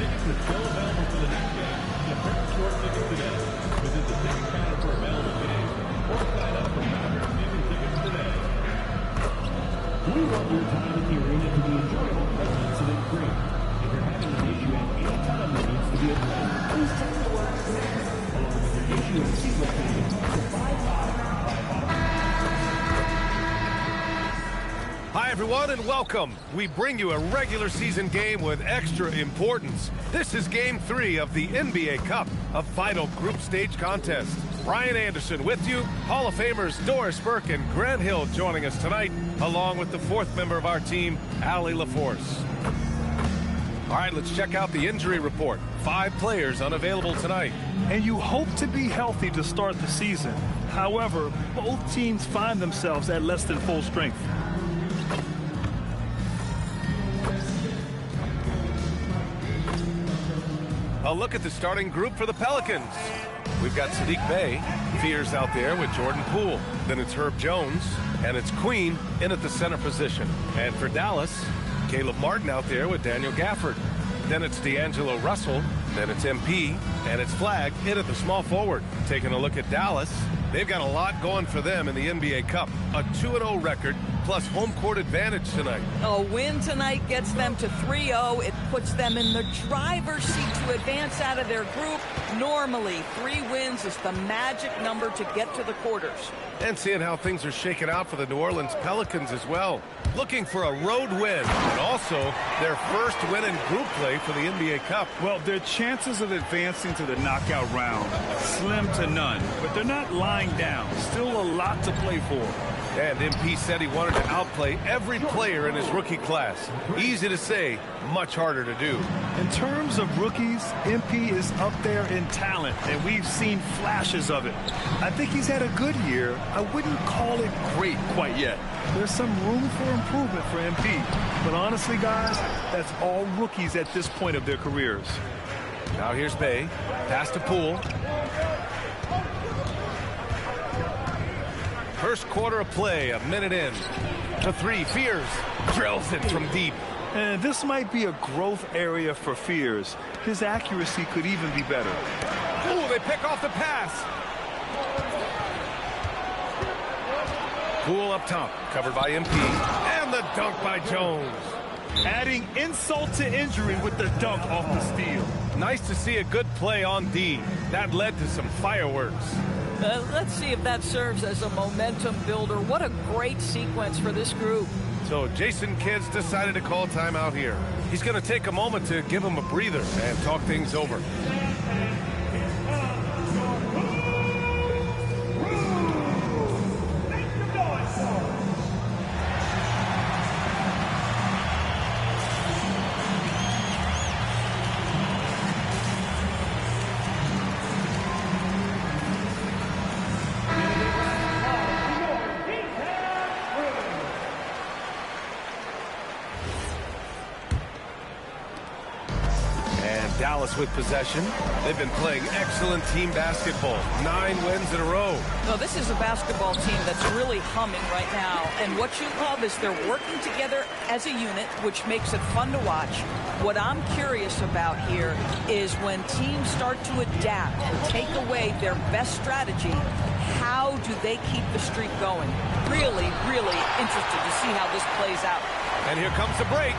Tickets are still available for the next game. Get very short tickets today. Visit the ticket counter for available games or sign up for MAVS season tickets today. We want your time at the arena to be enjoyable and incident-free. If you're having an issue at any time that needs to be addressed, please text the word MAVS along with your issue and seat location to 5555. Hi, everyone, and welcome. We bring you a regular season game with extra importance. This is Game 3 of the NBA Cup, a final group stage contest. Brian Anderson with you, Hall of Famers Doris Burke and Grant Hill joining us tonight, along with the fourth member of our team, Allie LaForce. All right, let's check out the injury report. 5 players unavailable tonight. And you hope to be healthy to start the season. However, both teams find themselves at less than full strength. A look at the starting group for the Pelicans. We've got Sadiq Bey, Fears out there with Jordan Poole. Then it's Herb Jones, and it's Queen in at the center position. And for Dallas, Caleb Martin out there with Daniel Gafford. Then it's D'Angelo Russell, then it's MP, and it's Flagg in at the small forward. Taking a look at Dallas, they've got a lot going for them in the NBA Cup. A 2-0 record, plus home court advantage tonight. A win tonight gets them to 3-0. It puts them in the driver's seat to advance out of their group. Normally, 3 wins is the magic number to get to the quarters. And seeing how things are shaking out for the New Orleans Pelicans as well. Looking for a road win, and also their first win in group play for the NBA Cup. Well, their chances of advancing to the knockout round, slim to none. But they're not lying down. Still a lot to play for. And MP said he wanted to outplay every player in his rookie class. Easy to say, much harder to do. In terms of rookies, MP is up there in talent, and we've seen flashes of it. I think he's had a good year. I wouldn't call it great quite yet. There's some room for improvement for MP. But honestly, guys, that's all rookies at this point of their careers. Now here's Bey. Pass to Poole. First quarter of play, a minute in. The 3, Fears drills it from deep. And this might be a growth area for Fears. His accuracy could even be better. Ooh, they pick off the pass. Poole up top, covered by MP. And the dunk by Jones. Adding insult to injury with the dunk off the steal. Nice to see a good play on D. That led to some fireworks. Let's see if that serves as a momentum builder. What a great sequence for this group. So Jason Kidd's decided to call timeout here. He's going to take a moment to give him a breather and talk things over. Dallas with possession. They've been playing excellent team basketball. 9 wins in a row. Well, this is a basketball team that's really humming right now. And what you love is they're working together as a unit, which makes it fun to watch. What I'm curious about here is when teams start to adapt and take away their best strategy, how do they keep the streak going? Really, really interested to see how this plays out. And here comes the break.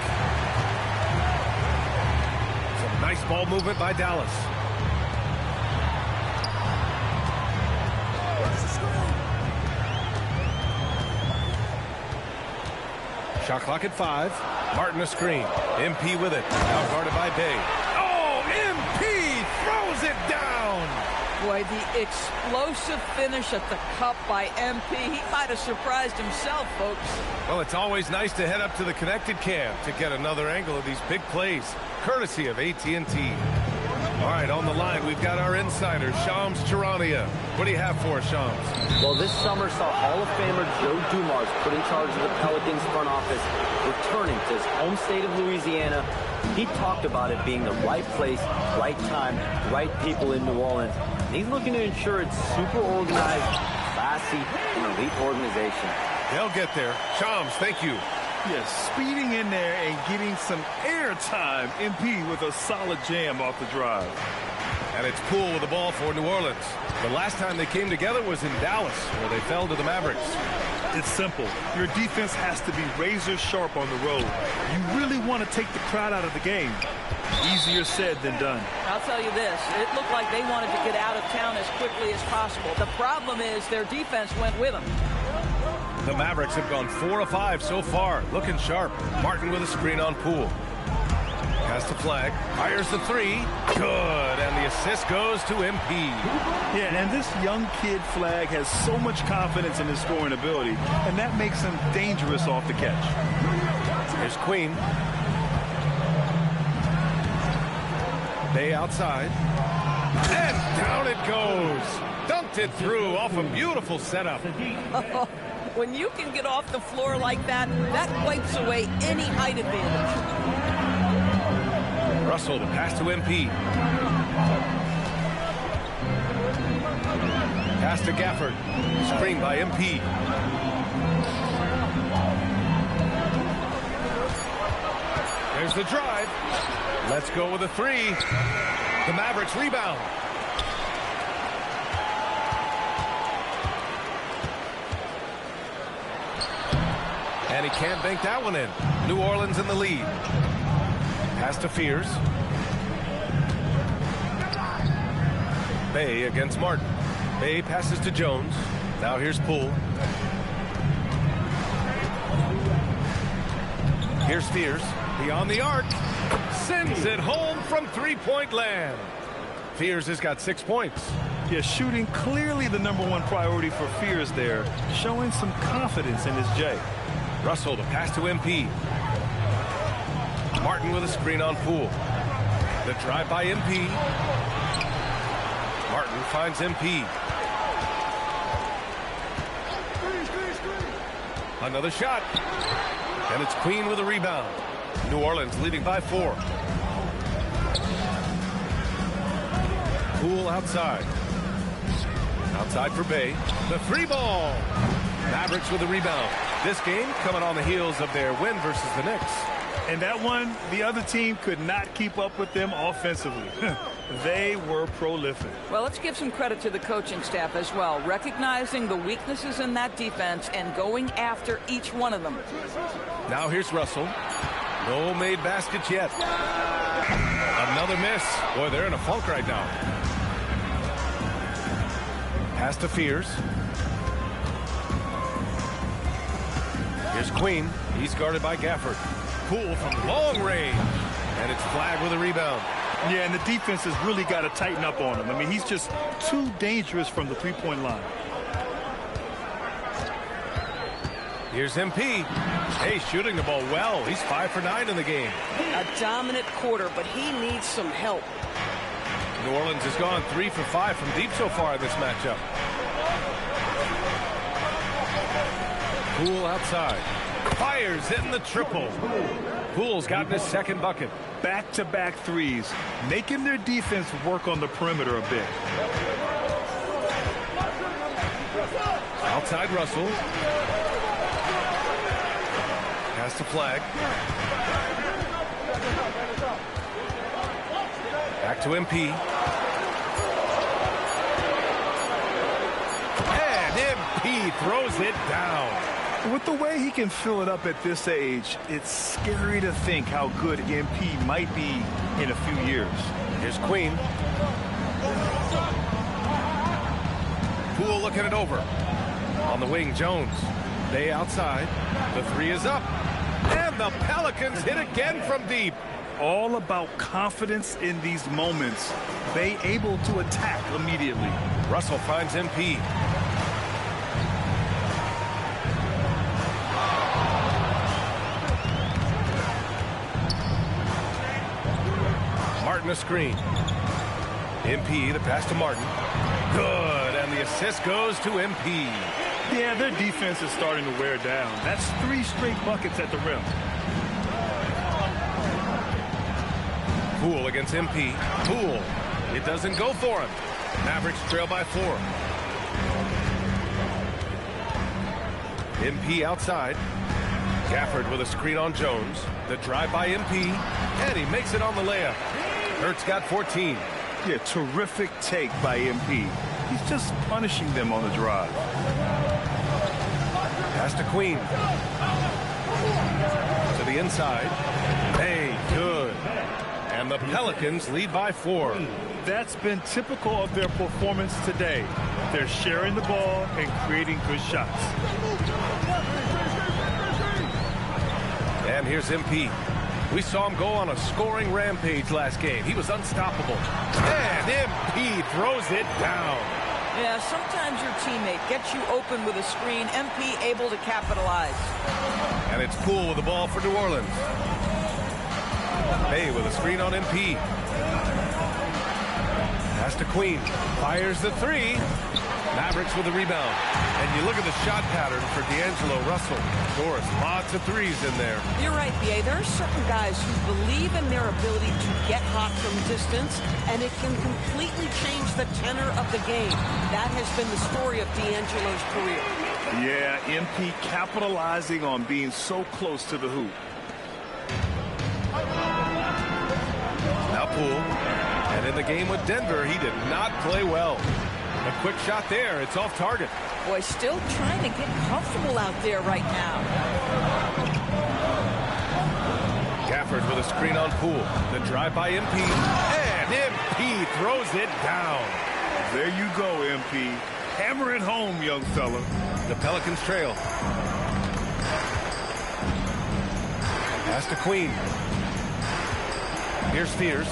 Nice ball movement by Dallas. Shot clock at 5. Martin a screen. MP with it. Now guarded by Bey. Oh, MP throws it down. Boy, the explosive finish at the cup by MP. He might have surprised himself, folks. Well, it's always nice to head up to the connected cam to get another angle of these big plays, courtesy of AT&T. All right, on the line, we've got our insider, Shams Charania. What do you have for us, Shams? Well, this summer saw Hall of Famer Joe Dumars put in charge of the Pelicans front office, returning to his home state of Louisiana. He talked about it being the right place, right time, right people in New Orleans. And he's looking to ensure it's super organized, classy, and elite organization. They'll get there. Shams, thank you. Yes, speeding in there and getting some air time. MP with a solid jam off the drive. And it's Poole with the ball for New Orleans. The last time they came together was in Dallas, where they fell to the Mavericks. It's simple. Your defense has to be razor sharp on the road. You really want to take the crowd out of the game. Easier said than done. I'll tell you this. It looked like they wanted to get out of town as quickly as possible. The problem is their defense went with them. The Mavericks have gone 4 of 5 so far. Looking sharp. Martin with a screen on Poole. Pass to Flag. Fires the three. Good. And the assist goes to MP. Yeah, and this young kid Flag has so much confidence in his scoring ability, and that makes him dangerous off the catch. Here's Queen. Bay outside. And down it goes. Dunked it through off a beautiful setup. When you can get off the floor like that, that wipes away any height advantage. Russell, the pass to MP. Pass to Gafford. Screen by MP. There's the drive. Let's go with a three. The Mavericks rebound. And he can't bank that one in. New Orleans in the lead. Pass to Fears. Bay against Martin. Bay passes to Jones. Now here's Poole. Here's Fears. Beyond the arc. Sends it home from three-point land. Fears has got 6 points. Yeah, shooting clearly the #1 priority for Fears there. Showing some confidence in his J. Russell, the pass to MP. Martin with a screen on Poole. The drive by MP. Martin finds MP. Another shot. And it's Queen with a rebound. New Orleans leading by 4. Poole outside. Outside for Bay. The free ball. Mavericks with a rebound. This game coming on the heels of their win versus the Knicks. And that one, the other team could not keep up with them offensively. They were prolific. Well, let's give some credit to the coaching staff as well, recognizing the weaknesses in that defense and going after each one of them. Now here's Russell. No made baskets yet. Another miss. Boy, they're in a funk right now. Pass to Fears. Here's Queen. He's guarded by Gafford. Poole from long range. And it's Flag with a rebound. Yeah, and the defense has really got to tighten up on him. I mean, he's just too dangerous from the three-point line. Here's MP. Hey, shooting the ball well. He's 5 for 9 in the game. A dominant quarter, but he needs some help. New Orleans has gone 3 for 5 from deep so far in this matchup. Poole outside. Fires hitting the triple. Poole's gotten his second bucket. Back-to-back threes, making their defense work on the perimeter a bit. Outside Russell. Pass to Flag. Back to MP. And MP throws it down. With the way he can fill it up at this age, it's scary to think how good MP might be in a few years. Here's Queen. Poole looking it over. On the wing, Jones. Bay outside. The three is up. And the Pelicans hit again from deep. All about confidence in these moments. They able to attack immediately. Russell finds MP. Martin a screen. MP, the pass to Martin. Good, and the assist goes to MP. Yeah, their defense is starting to wear down. That's 3 straight buckets at the rim. Poole against MP. Poole. It doesn't go for him. Mavericks trail by 4. MP outside. Gafford with a screen on Jones. The drive by MP, and he makes it on the layup. Hurts got 14. Yeah, terrific take by MP. He's just punishing them on the drive. Pass to Queen. To the inside. Hey, good. And the Pelicans lead by 4. That's been typical of their performance today. They're sharing the ball and creating good shots. And here's MP. We saw him go on a scoring rampage last game. He was unstoppable. And MP throws it down. Yeah, sometimes your teammate gets you open with a screen. MP able to capitalize. And it's Poole with the ball for New Orleans. Hey with a screen on MP. Pass to Queen. Fires the 3. Mavericks with the rebound. And you look at the shot pattern for D'Angelo Russell. Doris, lots of 3s in there. You're right, B.A. There are certain guys who believe in their ability to get hot from distance, and it can completely change the tenor of the game. That has been the story of D'Angelo's career. Yeah, MP capitalizing on being so close to the hoop. Now Poole. And in the game with Denver, he did not play well. A quick shot there. It's off target. Boy, still trying to get comfortable out there right now. Gafford with a screen on Poole. The drive by MP. And MP throws it down. There you go, MP. Hammer it home, young fella. The Pelicans trail. Pass to Queen. Here's Fears.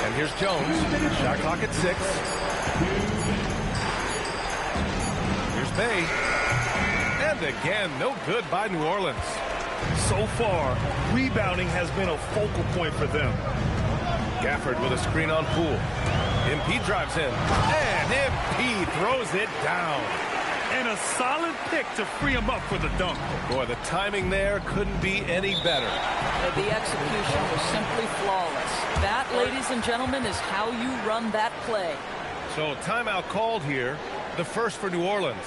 And here's Jones. Shot clock at 6. Here's Bay. And again, no good by New Orleans. So far, rebounding has been a focal point for them. Gafford with a screen on Poole. MP drives in. And MP throws it down. And a solid pick to free him up for the dunk. Boy, the timing there couldn't be any better. The execution was simply flawless. That, ladies and gentlemen, is how you run that play. So timeout called here, the first for New Orleans.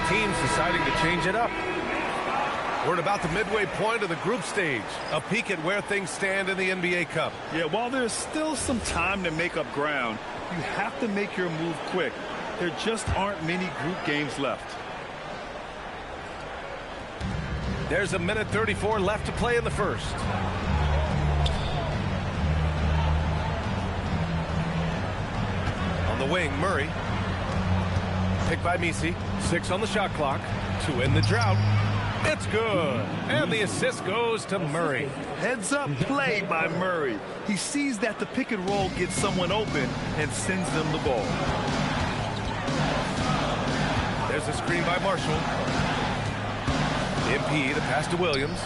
Teams deciding to change it up. We're at about the midway point of the group stage. A peek at where things stand in the NBA Cup. Yeah, while there's still some time to make up ground, you have to make your move quick. There just aren't many group games left. There's a minute 34 left to play in the first. On the wing, Murray. Picked by Misi. 6 on the shot clock to end the drought. It's good. And the assist goes to Murray. Heads up play by Murray. He sees that the pick and roll gets someone open and sends them the ball. There's a screen by Marshall. MP, the pass to Williams.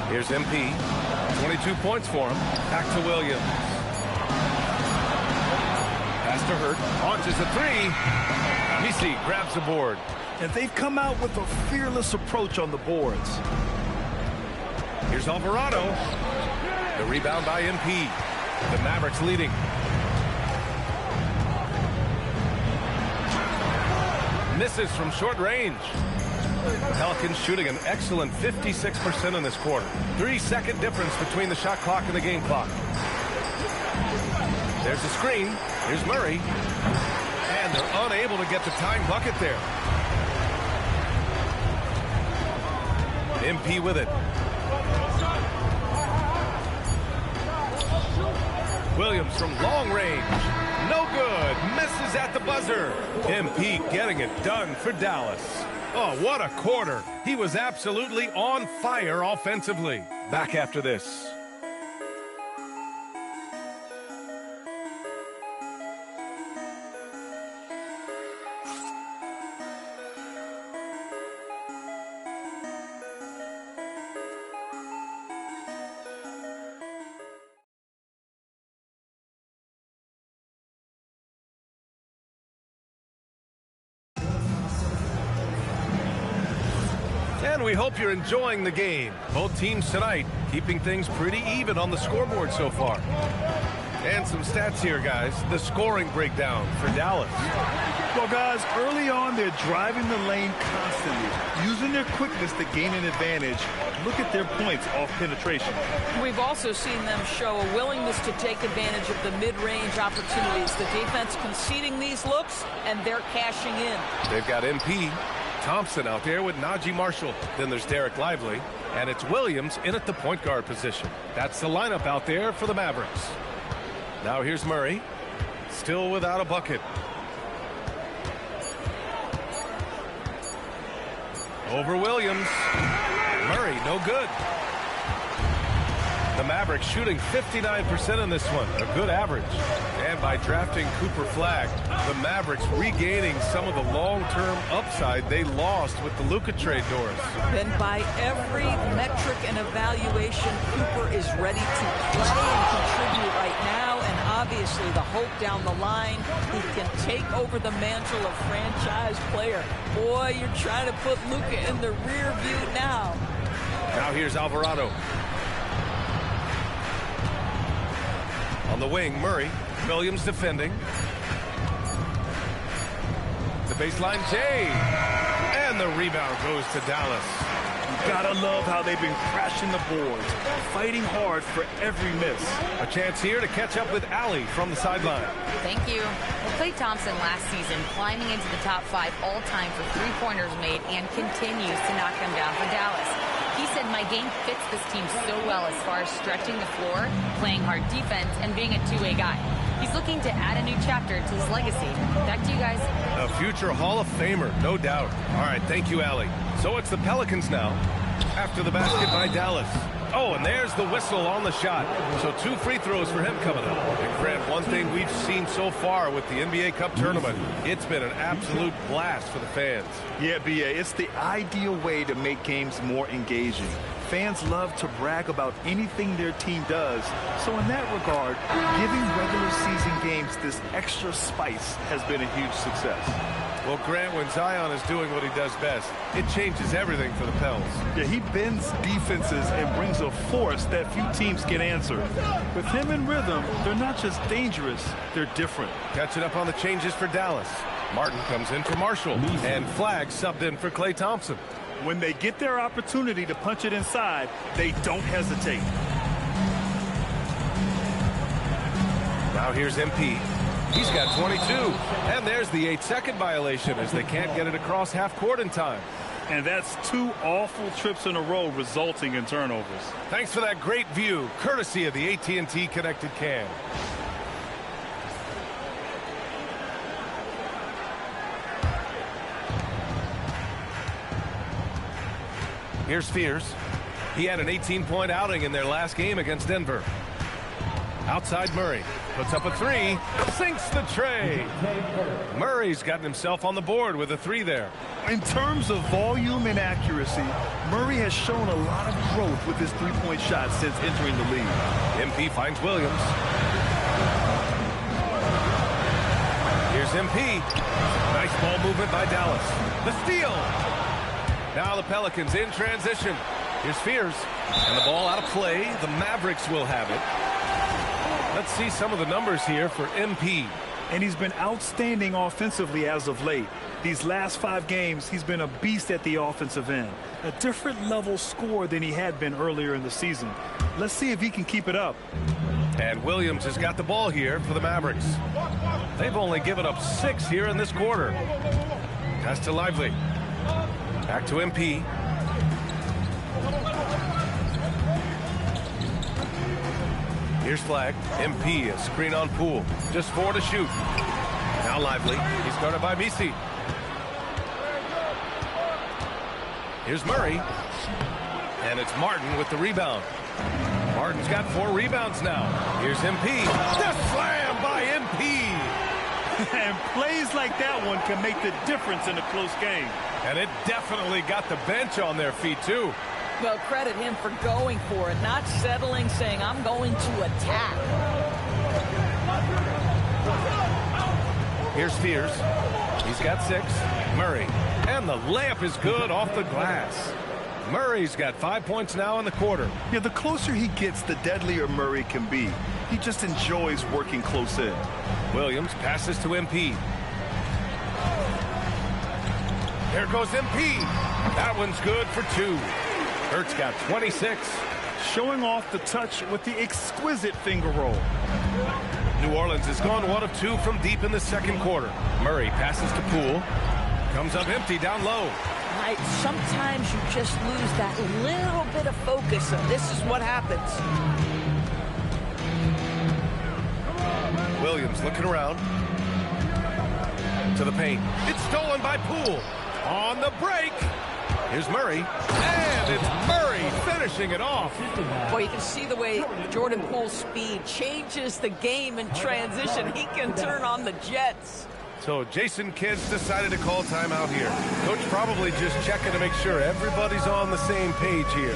Here's MP. 22 points for him. Back to Williams. Pass to Hurt. Launches a 3. Misi grabs the board. And they've come out with a fearless approach on the boards. Here's Alvarado. The rebound by MP. The Mavericks leading. Misses from short range. Pelicans shooting an excellent 56% in this quarter. 3-second difference between the shot clock and the game clock. There's the screen. Here's Murray. And they're unable to get the tying bucket there. MP with it. Williams from long range. No good. Misses at the buzzer. MP getting it done for Dallas. Oh, what a quarter. He was absolutely on fire offensively. Back after this. And we hope you're enjoying the game. Both teams tonight keeping things pretty even on the scoreboard so far. And some stats here, guys. The scoring breakdown for Dallas. Well, guys, early on, they're driving the lane constantly, using their quickness to gain an advantage. Look at their points off penetration. We've also seen them show a willingness to take advantage of the mid-range opportunities. The defense conceding these looks, and they're cashing in. They've got MP Thompson out there with Najee Marshall. Then there's Derek Lively, and it's Williams in at the point guard position. That's the lineup out there for the Mavericks. Now here's Murray, still without a bucket. Over Williams. Murray, no good. The Mavericks shooting 59% in this one, a good average. And by drafting Cooper Flagg, the Mavericks regaining some of the long-term upside they lost with the Luka trade, Doris. Then by every metric and evaluation, Cooper is ready to play and contribute right now. And obviously the hope down the line, he can take over the mantle of franchise player. Boy, you're trying to put Luka in the rear view now. Now here's Alvarado. On the wing, Murray. Williams defending. The baseline, Jay. And the rebound goes to Dallas. You gotta love how they've been crashing the boards, fighting hard for every miss. A chance here to catch up with Allie from the sideline. Thank you. Well, Klay Thompson last season climbing into the top 5 all-time for three-pointers made and continues to knock them down for Dallas. He said, my game fits this team so well as far as stretching the floor, playing hard defense, and being a two-way guy. He's looking to add a new chapter to his legacy. Back to you guys. A future Hall of Famer, no doubt. All right, thank you, Allie. So it's the Pelicans now, after the basket by Dallas. Oh, and there's the whistle on the shot. So 2 free throws for him coming up. And Grant, one thing we've seen so far with the NBA Cup tournament, it's been an absolute blast for the fans. Yeah, B.A., it's the ideal way to make games more engaging. Fans love to brag about anything their team does. So in that regard, giving regular season games this extra spice has been a huge success. Well, Grant, when Zion is doing what he does best, it changes everything for the Pels. Yeah, he bends defenses and brings a force that few teams can answer. With him in rhythm, they're not just dangerous, they're different. Catching up on the changes for Dallas. Martin comes in for Marshall, and Flagg subbed in for Klay Thompson. When they get their opportunity to punch it inside, they don't hesitate. Now here's MP. He's got 22. And there's the 8-second violation as they can't get it across half court in time. And that's 2 awful trips in a row resulting in turnovers. Thanks for that great view, courtesy of the AT&T Connected Cam. Here's Fears. He had an 18-point outing in their last game against Denver. Outside Murray. Puts up a 3. Sinks the tray. Murray's gotten himself on the board with a 3 there. In terms of volume and accuracy, Murray has shown a lot of growth with his three-point shot since entering the league. MP finds Williams. Here's MP. Nice ball movement by Dallas. The steal. Now the Pelicans in transition. Here's Fears. And the ball out of play. The Mavericks will have it. Let's see some of the numbers here for MP. And he's been outstanding offensively as of late. These last 5 games, he's been a beast at the offensive end. A different level score than he had been earlier in the season. Let's see if he can keep it up. And Williams has got the ball here for the Mavericks. They've only given up 6 here in this quarter. Pass to Lively. Back to MP. Here's flag. MP, a screen on Poole. Just 4 to shoot. Now Lively. He's guarded by Misi. Here's Murray. And it's Martin with the rebound. Martin's got 4 rebounds now. Here's MP. The slam by MP. And plays like that one can make the difference in a close game. And it definitely got the bench on their feet, too. Well, credit him for going for it, not settling, saying, I'm going to attack. Here's Fears. He's got 6. Murray. And the layup is good off the glass. Murray's got 5 points now in the quarter. Yeah, the closer he gets, the deadlier Murray can be. He just enjoys working close in. Williams passes to MP. There goes MP. That one's good for 2. Hurt's got 26. Showing off the touch with the exquisite finger roll. New Orleans has gone 1 of 2 from deep in the second quarter. Murray passes to Poole. Comes up empty down low. Right, sometimes you just lose that little bit of focus, and this is what happens. Williams looking around. To the paint. It's stolen by Poole. On the break. Here's Murray. And it's Murray finishing it off. Boy, you can see the way Jordan Poole's speed changes the game in transition. He can turn on the jets. So Jason Kidd's decided to call timeout here. Coach probably just checking to make sure everybody's on the same page here.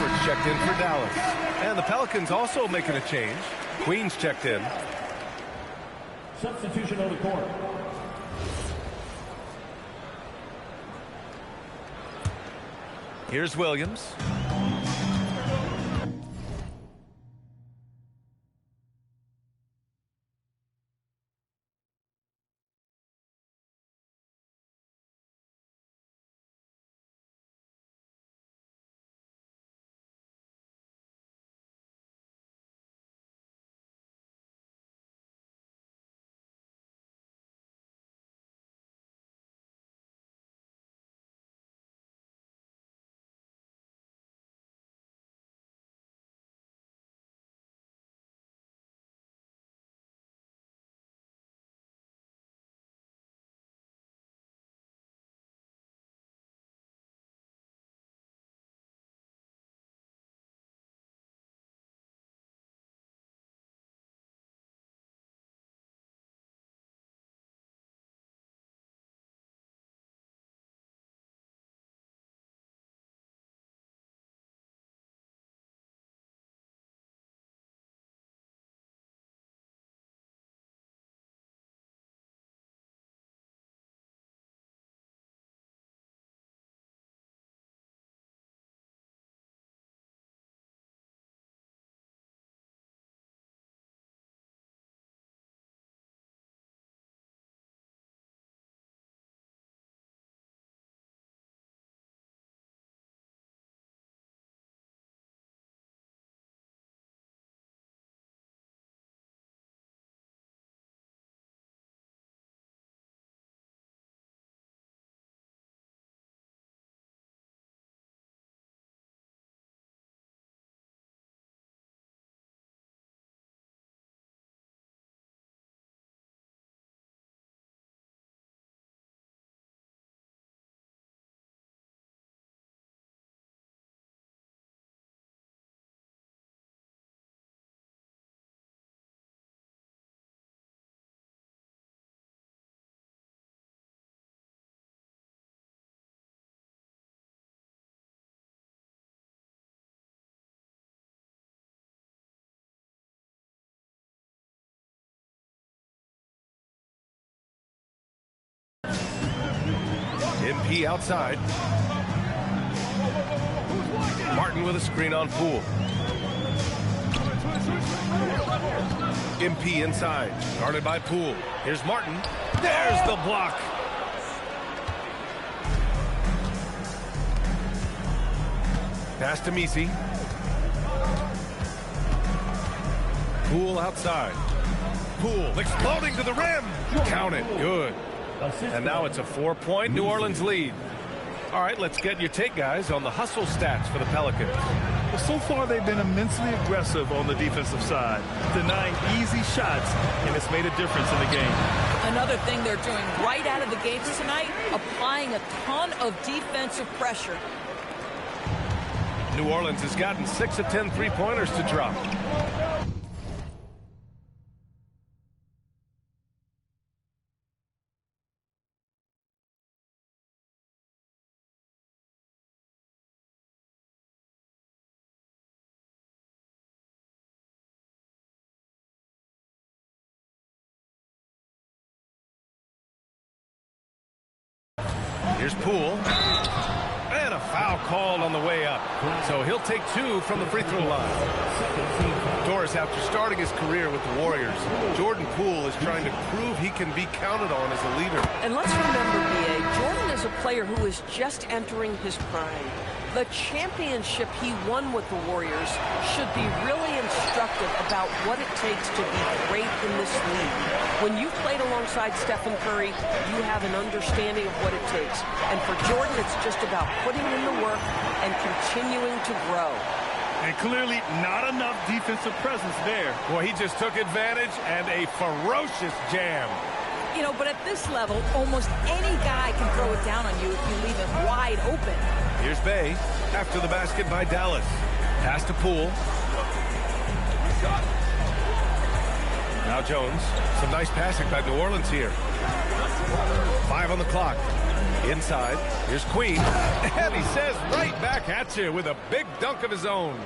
Edwards checked in for Dallas. And the Pelicans also making a change. Queen's checked in. Substitution on the court. Here's Williams. MP outside. Martin with a screen on Poole. MP inside, guarded by Poole. Here's Martin. There's the block. Pass to Misi. Poole outside. Poole exploding to the rim. Count it. Good. And now it's a 4-point New Orleans lead. All right, let's get your take, guys, on the hustle stats for the Pelicans. Well, so far they've been immensely aggressive on the defensive side, denying easy shots, and it's made a difference in the game. Another thing they're doing right out of the gates tonight, applying a ton of defensive pressure. New Orleans has gotten 6 of 10 three-pointers to drop. Here's Poole. And a foul called on the way up. So he'll take 2 from the free throw line. Doris, after starting his career with the Warriors, Jordan Poole is trying to prove he can be counted on as a leader. And let's remember, B.A., Jordan is a player who is just entering his prime. The championship he won with the Warriors should be really instructive about what it takes to be great in this league. When you've played alongside Stephen Curry, you have an understanding of what it takes. And for Jordan, it's just about putting in the work and continuing to grow. And clearly not enough defensive presence there. Boy, he just took advantage and a ferocious jam. You know, but at this level, almost any guy can throw it down on you if you leave it wide open. Here's Bay after the basket by Dallas. Pass to Poole. Now Jones. Some nice passing by New Orleans here. 5 on the clock. Inside. Here's Queen. And he says right back at you with a big dunk of his own.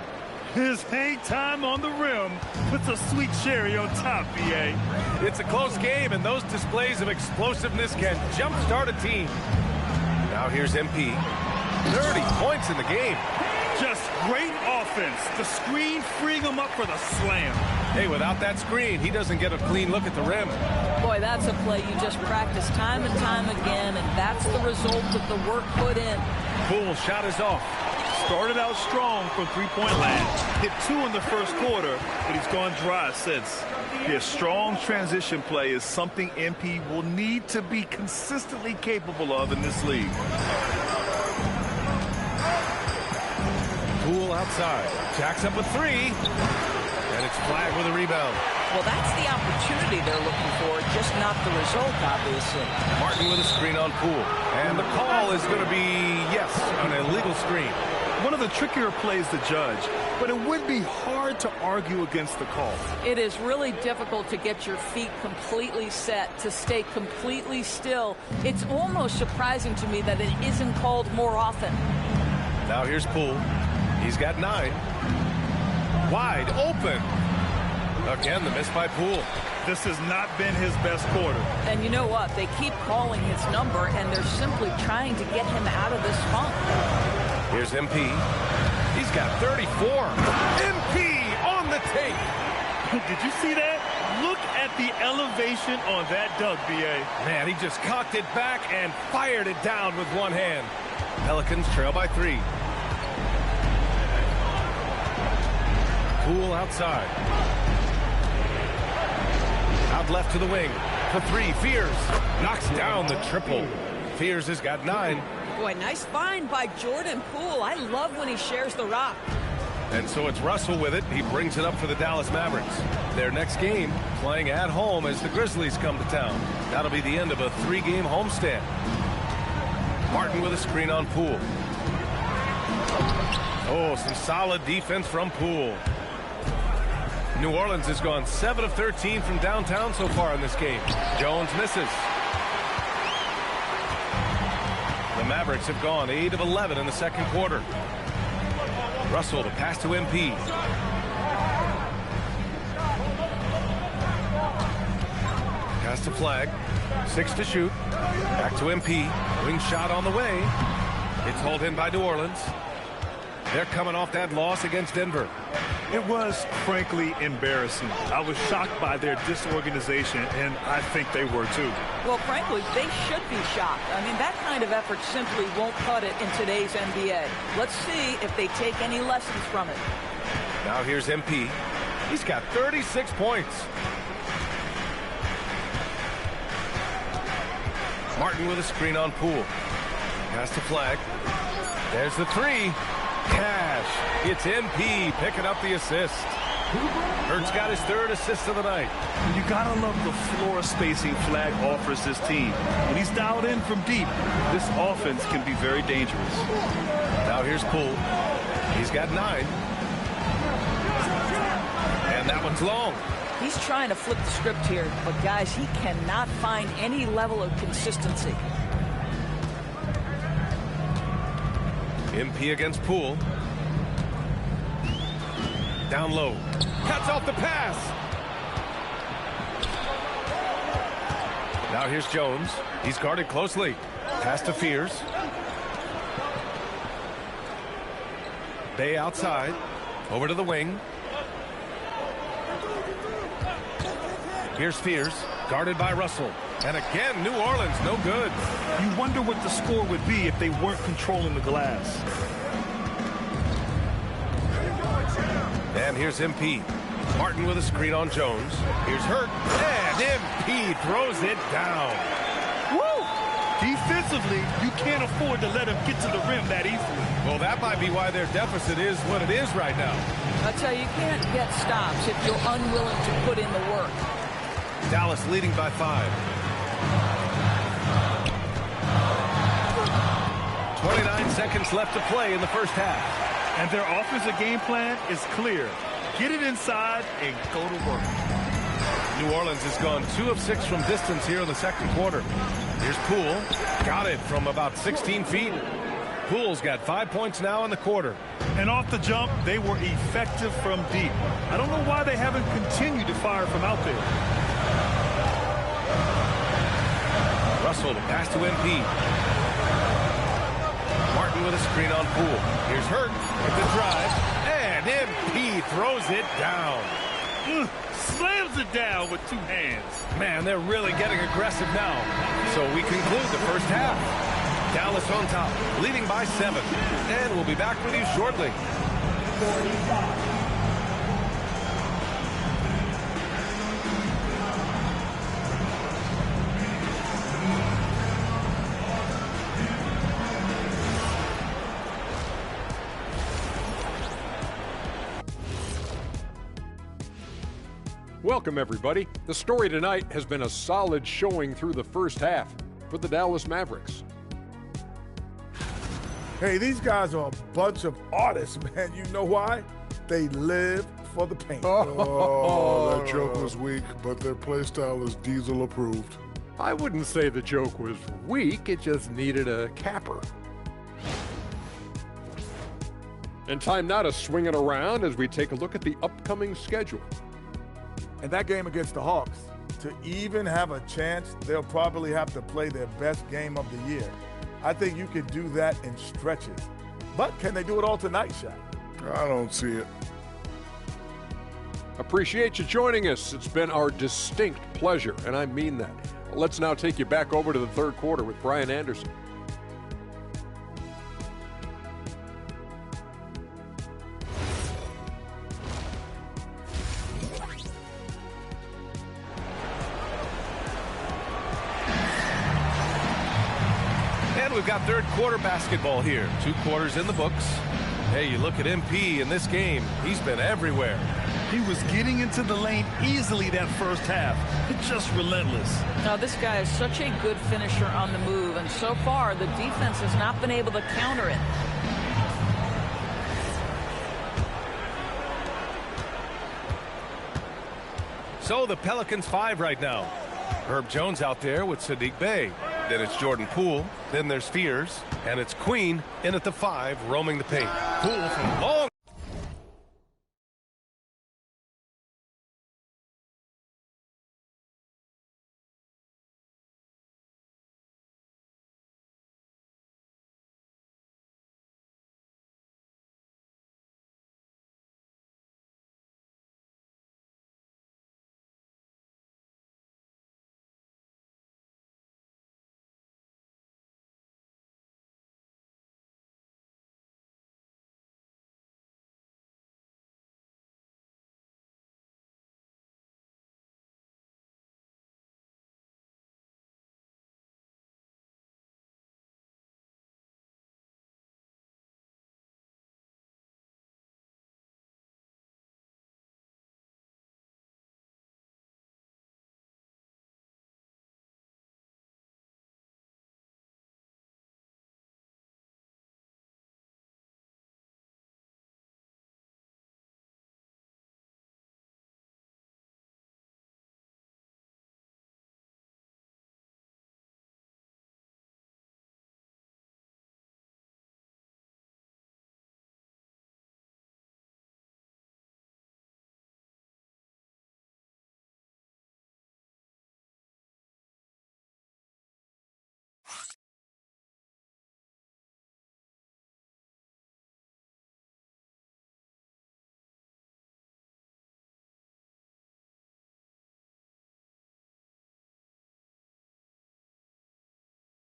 His hang time on the rim puts a sweet cherry on top, B.A. It's a close game, and those displays of explosiveness can jumpstart a team. Now here's MP. 30 points in the game. Just great offense. The screen freeing him up for the slam. Hey, without that screen, he doesn't get a clean look at the rim. Boy, that's a play you just practice time and time again, and that's the result of the work put in. Poole's shot is off. Started out strong from three-point land. Hit 2 in the first quarter, but he's gone dry since. His strong transition play is something MP will need to be consistently capable of in this league. Poole outside. Jacks up a 3. And it's flagged with a rebound. Well, that's the opportunity they're looking for, just not the result, obviously. Martin with a screen on Poole. And the call is going to be, yes, an illegal screen. One of the trickier plays to judge, but it would be hard to argue against the call. It is really difficult to get your feet completely set, to stay completely still. It's almost surprising to me that it isn't called more often. Now here's Poole. He's got 9. Wide open. Again, the miss by Poole. This has not been his best quarter. And you know what? They keep calling his number, and they're simply trying to get him out of this funk. Here's MP. He's got 34. MP on the take. Did you see that? Look at the elevation on that dunk, B.A. Man, he just cocked it back and fired it down with one hand. Pelicans trail by 3. Poole outside. Out left to the wing. For 3, Fears knocks down the triple. Fears has got 9. Boy, nice find by Jordan Poole. I love when he shares the rock. And so it's Russell with it. He brings it up for the Dallas Mavericks. Their next game playing at home as the Grizzlies come to town. That'll be the end of a 3-game homestand. Martin with a screen on Poole. Oh, some solid defense from Poole. New Orleans has gone 7 of 13 from downtown so far in this game. Jones misses. The Mavericks have gone 8 of 11 in the second quarter. Russell, the pass to MP. Pass to Flag. 6 to shoot. Back to MP. Wing shot on the way. It's hauled in by New Orleans. They're coming off that loss against Denver. It was, frankly, embarrassing. I was shocked by their disorganization, and I think they were, too. Well, frankly, they should be shocked. I mean, that kind of effort simply won't cut it in today's NBA. Let's see if they take any lessons from it. Now here's MP. He's got 36 points. Martin with a screen on Poole. Pass to Flag. There's the 3. Cash. It's MP picking up the assist. Hurt's got his 3rd assist of the night. You gotta love the floor spacing Flag offers this team. When he's dialed in from deep, this offense can be very dangerous. Now here's Poole. He's got 9. And that one's long. He's trying to flip the script here, but guys, he cannot find any level of consistency. MP against Poole. Down low. Cuts off the pass. Now here's Jones. He's guarded closely. Pass to Fears. Bay outside. Over to the wing. Here's Fears. Guarded by Russell. And again, New Orleans, no good. You wonder what the score would be if they weren't controlling the glass. And here's MP. Martin with a screen on Jones. Here's Hurt. And MP throws it down. Woo! Defensively, you can't afford to let him get to the rim that easily. Well, that might be why their deficit is what it is right now. I tell you, you can't get stops if you're unwilling to put in the work. Dallas leading by 5. 29 seconds left to play in the first half. And their offensive game plan is clear. Get it inside and go to work. New Orleans has gone 2 of 6 from distance here in the second quarter. Here's Poole. Got it from about 16 feet. Poole's got 5 points now in the quarter. And off the jump, they were effective from deep. I don't know why they haven't continued to fire from out there. Russell to pass to MP. Martin with a screen on Poole. Here's Hurt with the drive. And MP throws it down. Slams it down with 2 hands. Man, they're really getting aggressive now. So we conclude the first half. Dallas on top, leading by 7. And we'll be back with you shortly. Welcome, everybody. The story tonight has been a solid showing through the first half for the Dallas Mavericks. Hey, these guys are a bunch of artists, man. You know why? They live for the paint. Oh, that joke was weak, but their play style is Diesel approved. I wouldn't say the joke was weak, it just needed a capper. And time now to swing it around as we take a look at the upcoming schedule. And that game against the Hawks, to even have a chance, they'll probably have to play their best game of the year. I think you could do that in stretches. But can they do it all tonight, Shaq? I don't see it. Appreciate you joining us. It's been our distinct pleasure, and I mean that. Let's now take you back over to the third quarter with Brian Anderson. We've got third quarter basketball here. 2 quarters in the books. Hey, you look at MP in this game. He's been everywhere. He was getting into the lane easily that first half. It's just relentless. Now, this guy is such a good finisher on the move, and so far the defense has not been able to counter it. So the Pelicans 5 right now. Herb Jones out there with Sadiq Bey. Then it's Jordan Poole. Then there's Fears. And it's Queen in at the 5, roaming the paint. Poole from long.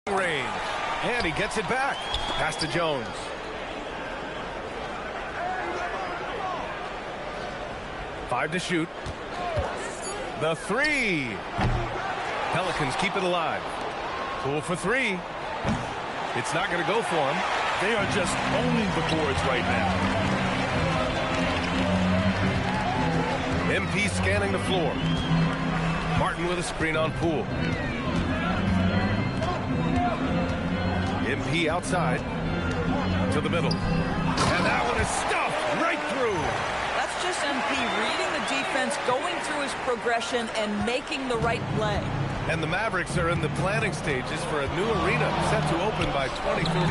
Range. And he gets it back. Pass to Jones. Five to shoot. The 3. Pelicans keep it alive. Poole for 3. It's not going to go for him. They are just owning the boards right now. MP scanning the floor. Martin with a screen on Poole. MP outside to the middle. And that one is stuffed right through. That's just MP reading the defense, going through his his progression and making the right play. And the Mavericks are in the planning stages for a new arena set to open by 2031.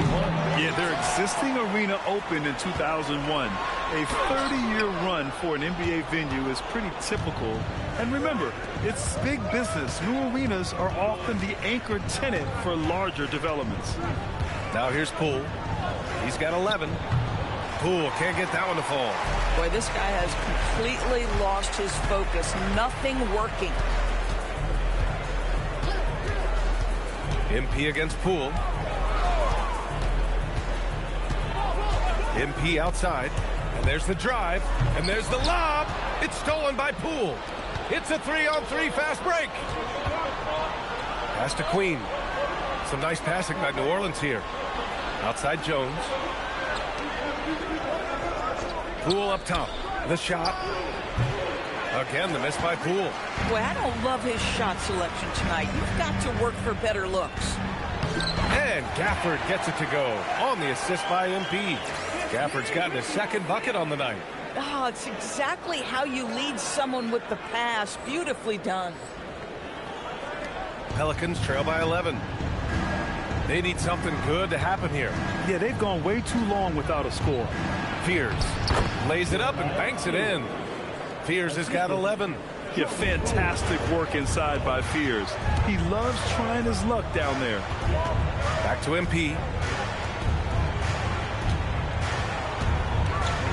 Yeah, their existing arena opened in 2001. A 30-year run for an NBA venue is pretty typical. And remember, it's big business. New arenas are often the anchor tenant for larger developments. Now here's Poole. He's got 11. Poole can't get that one to fall. Boy, this guy has completely lost his focus. Nothing working. MP against Poole. MP outside. And there's the drive. And there's the lob. It's stolen by Poole. It's a 3-on-3 fast break. Pass to Queen. Some nice passing by New Orleans here. Outside Jones. Poole up top. The shot. Again, the miss by Poole. Boy, I don't love his shot selection tonight. You've got to work for better looks. And Gafford gets it to go on the assist by MP. Gafford's gotten his second bucket on the night. Oh, it's exactly how you lead someone with the pass. Beautifully done. Pelicans trail by 11. They need something good to happen here. Yeah, they've gone way too long without a score. Fears lays it up and banks it in. Fears has got 11. Yeah, fantastic work inside by Fears. He loves trying his luck down there. Back to MP.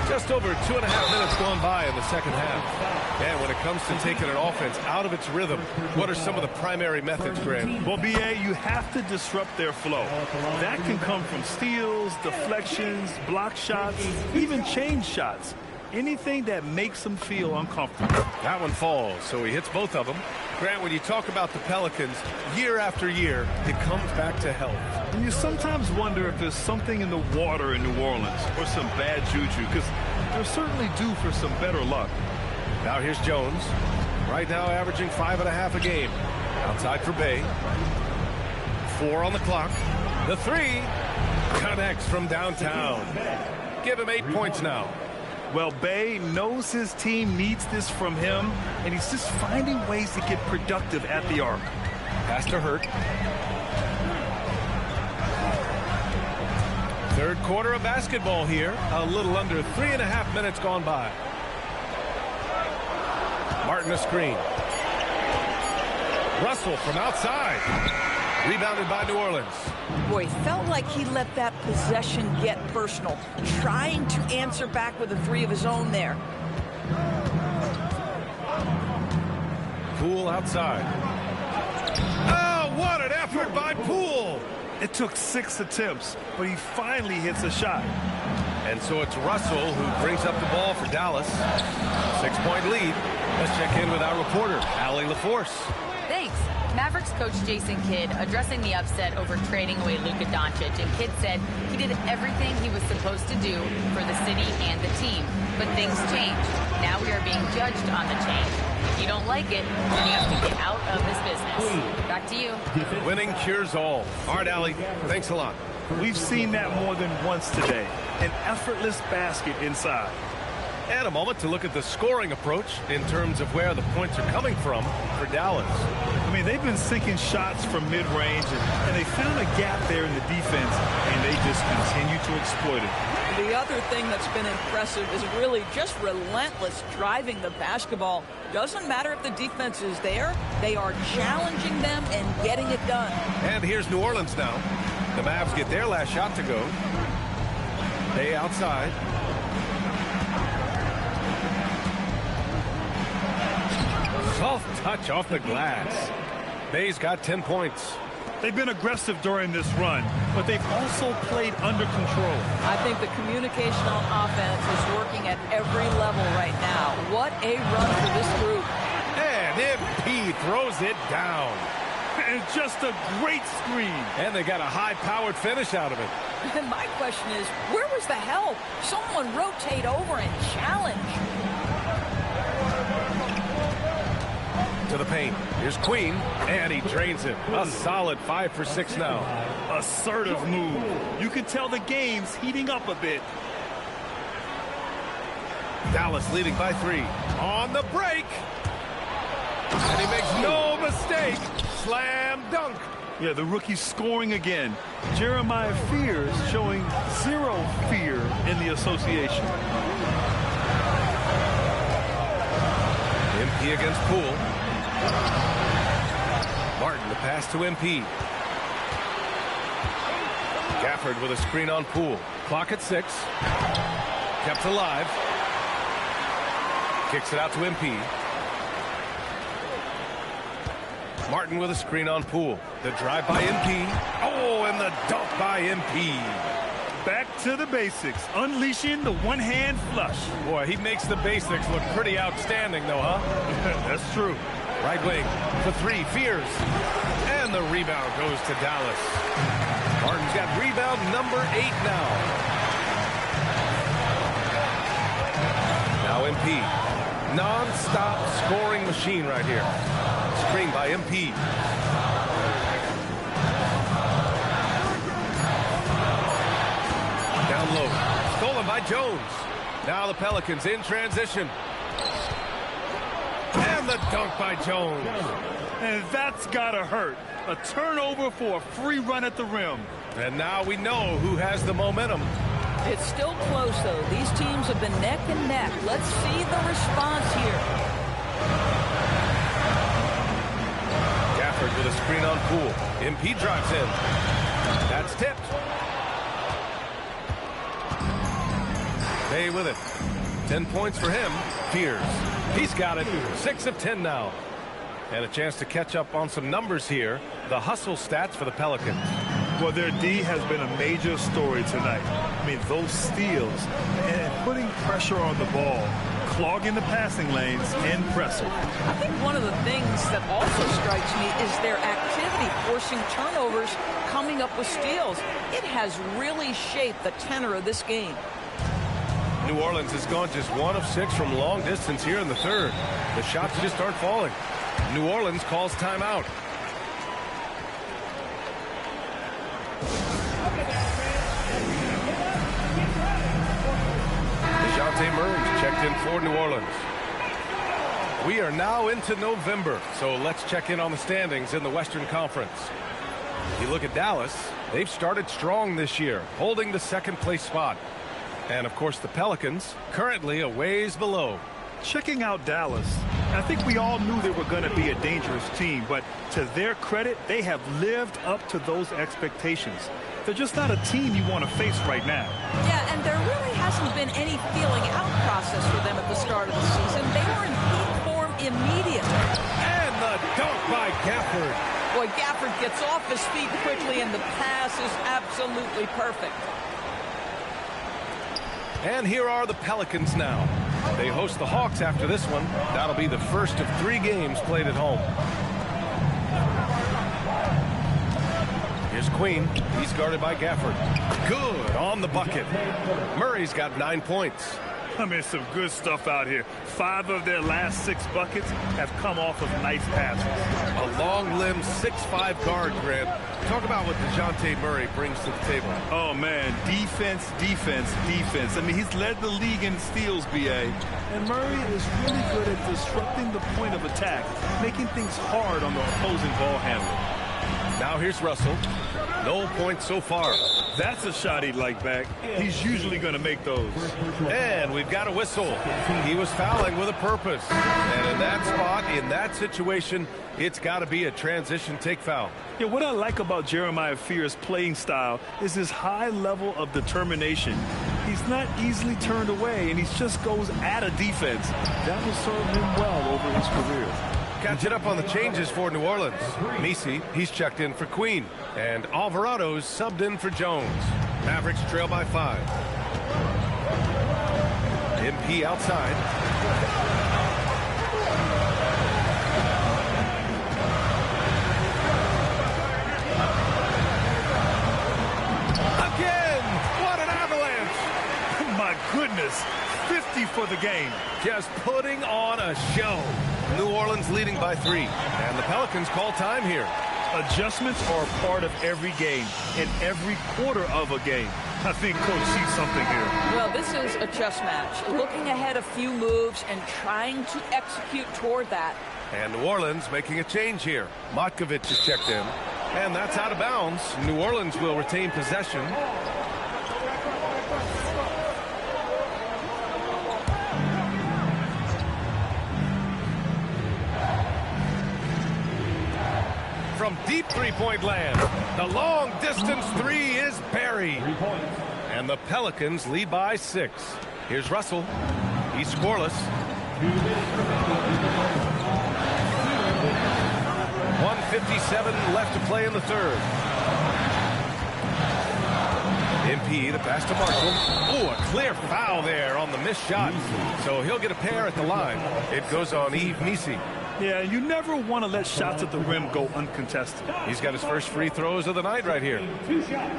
Just over 2.5 minutes gone by in the second half. And when it comes to taking an offense out of its rhythm, what are some of the primary methods, Graham? Well, BA, you have to disrupt their flow. That can come from steals, deflections, block shots, even change shots. Anything that makes them feel uncomfortable. That one falls, so he hits both of them. Grant, when you talk about the Pelicans, year after year, it comes back to health. And you sometimes wonder if there's something in the water in New Orleans or some bad juju, because they're certainly due for some better luck. Now here's Jones. Right now averaging 5.5 a game. Outside for Bay. 4 on the clock. The 3 connects from downtown. Give him 8 points now. Well, Bay knows his team needs this from him, and he's just finding ways to get productive at the arc. Pass to Hurt. Third quarter of basketball here. A little under 3.5 minutes gone by. Martin a screen. Russell from outside. Rebounded by New Orleans. Boy, felt like he let that possession get personal. Trying to answer back with a 3 of his own there. Poole outside. Oh, what an effort by Poole. It took 6 attempts, but he finally hits a shot. And so it's Russell who brings up the ball for Dallas. 6-point lead. Let's check in with our reporter, Allie LaForce. Thanks. Mavericks coach Jason Kidd addressing the upset over trading away Luka Doncic, and Kidd said he did everything he was supposed to do for the city and the team. But things changed. Now we are being judged on the change. If you don't like it, then you have to get out of this business. Back to you. Winning cures all. All right, Allie, thanks a lot. We've seen that more than once today. An effortless basket inside. And a moment to look at the scoring approach in terms of where the points are coming from for Dallas. I mean, they've been sinking shots from mid-range, and they found a gap there in the defense, and they just continue to exploit it. The other thing that's been impressive is really just relentless driving the basketball. Doesn't matter if the defense is there, they are challenging them and getting it done. And here's New Orleans now. The Mavs get their last shot to go. Bay outside. Soft touch off the glass. Bay's got 10 points. They've been aggressive during this run, but they've also played under control. I think the communication on offense is working at every level right now. What a run for this group. And MP throws it down. And just a great screen. And they got a high-powered finish out of it. And my question is, where was the help? Someone rotate over and challenge. To the paint. Here's Queen, and he drains it. A solid 5 for 6 now. Assertive move. You can tell the game's heating up a bit. Dallas leading by 3. On the break. fake. Slam dunk. Yeah, the rookie scoring again. Jeremiah Fears showing zero fear in the association. MP against Poole. Martin, the pass to MP. Gafford with a screen on Poole. Clock at 6. Kept alive. Kicks it out to MP. Martin with a screen on Poole. The drive by MP. Oh, and the dunk by MP. Back to the basics, unleashing the one-hand flush. Boy, he makes the basics look pretty outstanding, though, huh? That's true. Right wing for 3, Fears. And the rebound goes to Dallas. Martin's got rebound number 8 now. Now MP. Non-stop scoring machine right here. Screen by MP. Down low. Stolen by Jones. Now the Pelicans in transition. And the dunk by Jones. And that's gotta hurt. A turnover for a free run at the rim. And now we know who has the momentum. It's still close, though. These teams have been neck and neck. Let's see the response here. Gafford with a screen on Poole. MP drives in. That's tipped. Bay with it. 10 points for him. Fears. He's got it. 6 of 10 now. And a chance to catch up on some numbers here. The hustle stats for the Pelicans. Well, their D has been a major story tonight. I mean, those steals and putting pressure on the ball, clogging the passing lanes, and pressing. I think one of the things that also strikes me is their activity, forcing turnovers, coming up with steals. It has really shaped the tenor of this game. New Orleans has gone just 1 of 6 from long distance here in the third. The shots just aren't falling. New Orleans calls timeout. Murray's checked in for New Orleans. We are now into November, so let's check in on the standings in the Western Conference. You look at Dallas, they've started strong this year, holding the second place spot. And of course the Pelicans, currently a ways below. Checking out Dallas, I think we all knew they were going to be a dangerous team, but to their credit, they have lived up to those expectations. They're just not a team you want to face right now. Yeah, and there really hasn't been any feeling out process for them at the start of the season. They were in peak form immediately. And the dunk by Gafford. Boy, Gafford gets off his feet quickly, and the pass is absolutely perfect. And here are the Pelicans now. They host the Hawks after this one. That'll be the first of 3 games played at home. Here's Queen. He's guarded by Gafford. Good on the bucket. Murray's got 9 points. I mean, some good stuff out here. 5 of their last 6 buckets have come off of nice passes. A long-limbed 6'5" guard, Grant. Talk about what DeJounte Murray brings to the table. Oh, man. Defense, defense, defense. I mean, he's led the league in steals, B.A. And Murray is really good at disrupting the point of attack, making things hard on the opposing ball handler. Now here's Russell. No points so far. That's a shot he'd like back. He's usually going to make those. And we've got a whistle. He was fouling with a purpose. And in that spot, in that situation, it's got to be a transition take foul. Yeah, what I like about Jeremiah Fears' playing style is his high level of determination. He's not easily turned away, and he just goes at a defense. That will serve him well over his career. Catching up on the changes for New Orleans. Messi, he's checked in for Queen. And Alvarado's subbed in for Jones. Mavericks trail by 5. MP outside. Again! What an avalanche! My goodness, 50 for the game. Just putting on a show. New Orleans leading by 3. And the Pelicans call time here. Adjustments are a part of every game and every quarter of a game. I think Coach sees something here. Well, this is a chess match. Looking ahead a few moves and trying to execute toward that. And New Orleans making a change here. Matkovich is checked in. And that's out of bounds. New Orleans will retain possession. From deep three-point land, the long-distance three is buried. 3 points. And the Pelicans lead by 6. Here's Russell. He's scoreless. 1:57 left to play in the third. MP, the pass to Marshall. Oh, a clear foul there on the missed shot. So he'll get a pair at the line. It goes on Yves Missi. Yeah, you never want to let shots at the rim go uncontested. He's got his first free throws of the night right here. 2 shots.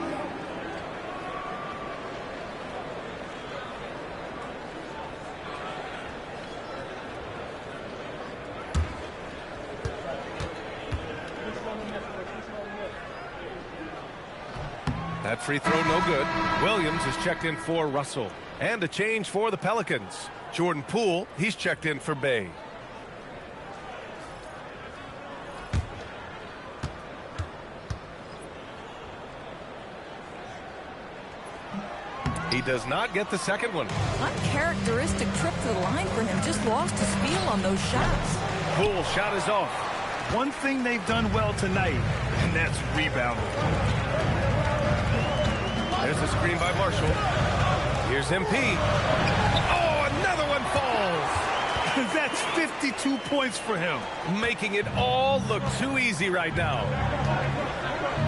That free throw no good. Williams is checked in for Russell. And a change for the Pelicans. Jordan Poole, he's checked in for Bay. He does not get the second one. Uncharacteristic trip to the line for him. Just lost his feel on those shots. Poole shot is off. One thing they've done well tonight, and that's rebounding. There's a screen by Marshall. Here's MP. Oh, another one falls. That's 52 points for him. Making it all look too easy right now.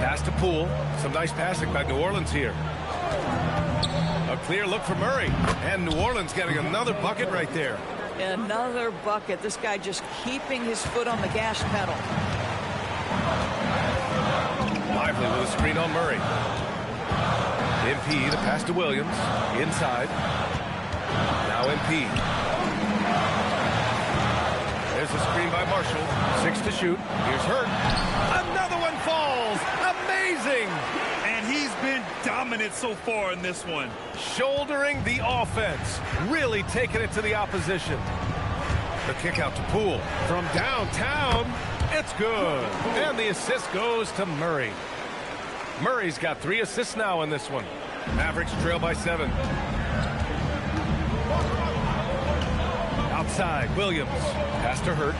Pass to Poole. Some nice passing by New Orleans here. A clear look for Murray. And New Orleans getting another bucket right there. Another bucket. This guy just keeping his foot on the gas pedal. Lively with a screen on Murray. MP, the pass to Williams. Inside. Now MP. There's a screen by Marshall. 6 to shoot. Here's Hurt. Another one falls. Amazing. And he's been dominant so far in this one. Shouldering the offense. Really taking it to the opposition. The kick out to Poole. From downtown. It's good. And the assist goes to Murray. Murray's got 3 assists now in this one. Mavericks trail by 7. Outside, Williams. Pass to Hurt.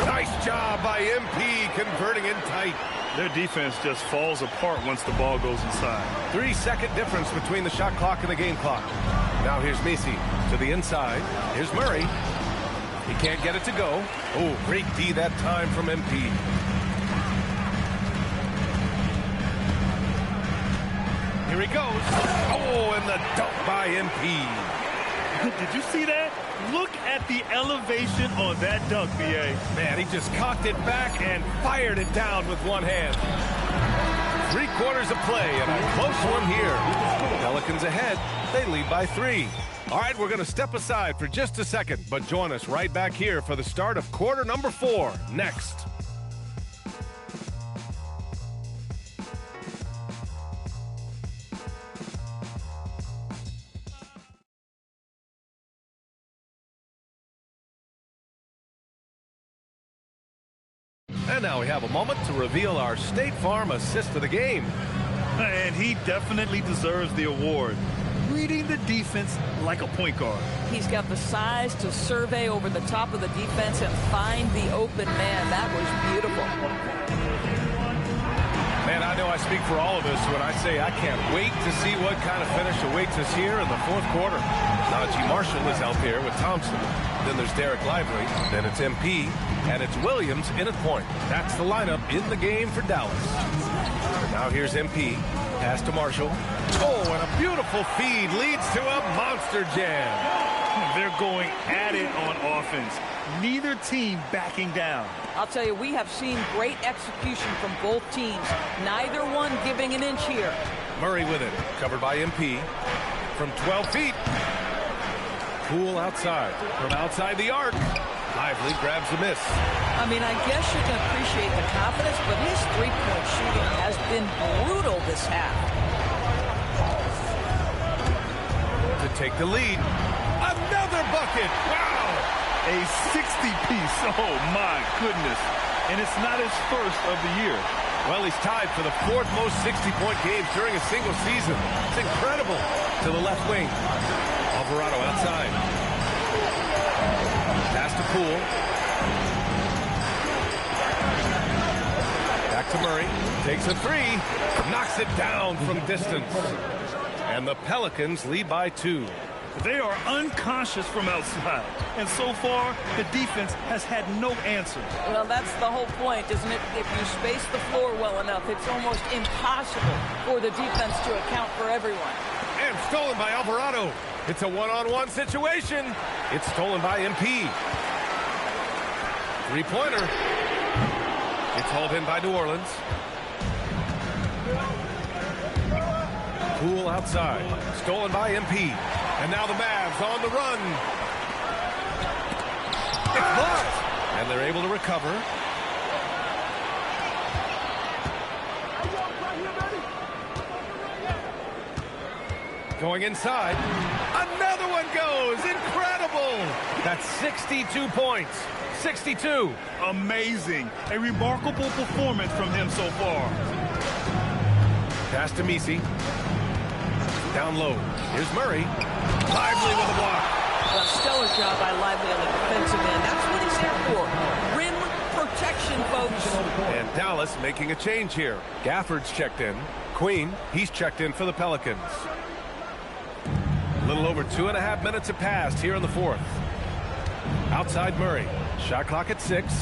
Nice job by MP converting in tight. Their defense just falls apart once the ball goes inside. 3-second difference between the shot clock and the game clock. Now here's Missi to the inside. Here's Murray. He can't get it to go. Oh, great D that time from MP. Here he goes. Oh, and the dunk by MP. Did you see that? Look at the elevation on that dunk, BA. Man, he just cocked it back and fired it down with one hand. 3 quarters of play and a close one here. Pelicans ahead. They lead by 3. All right, we're going to step aside for just a second, but join us right back here for the start of quarter number 4 next. And now we have a moment to reveal our State Farm assist of the game. And he definitely deserves the award. Reading the defense like a point guard. He's got the size to survey over the top of the defense and find the open man. That was beautiful. Man, I know I speak for all of us when I say I can't wait to see what kind of finish awaits us here in the 4th quarter. Najee Marshall is out there with Thompson. Then there's Derek Lively. Then it's MP. And it's Williams in at point. That's the lineup in the game for Dallas. Now here's MP. Pass to Marshall. Oh, and a beautiful feed leads to a monster jam. They're going at it on offense. Neither team backing down. I'll tell you, we have seen great execution from both teams. Neither one giving an inch here. Murray with it. Covered by MP. From 12 feet. Poole outside. From outside the arc. Lively grabs the miss. I mean, I guess you can appreciate the confidence, but his three-point shooting has been brutal this half. To take the lead. another bucket. Wow! A 60-piece. Oh, my goodness. And it's not his first of the year. Well, he's tied for the 4th most 60-point games during a single season. It's incredible. To the left wing. Alvarado outside. Pass to Poole. Back to Murray. Takes a 3. Knocks it down from distance. And the Pelicans lead by 2. They are unconscious from outside. And so far, the defense has had no answer. Well, that's the whole point, isn't it? If you space the floor well enough, it's almost impossible for the defense to account for everyone. And stolen by Alvarado. It's a one-on-one situation. It's stolen by MP. Three-pointer. It's hauled in by New Orleans. Poole outside. Stolen by MP. And now the Mavs on the run. It's blocked. And they're able to recover. Going inside. Another one goes. Incredible. That's 62 points. 62. Amazing. A remarkable performance from him so far. Pass to Misi. Down low. Here's Murray. Lively with a block. A stellar job by Lively on the defensive end. That's what he's there for. Rim protection, folks. And Dallas making a change here. Gafford's checked in. Queen, he's checked in for the Pelicans. A little over 2.5 minutes have passed here in the 4th. Outside Murray. Shot clock at 6.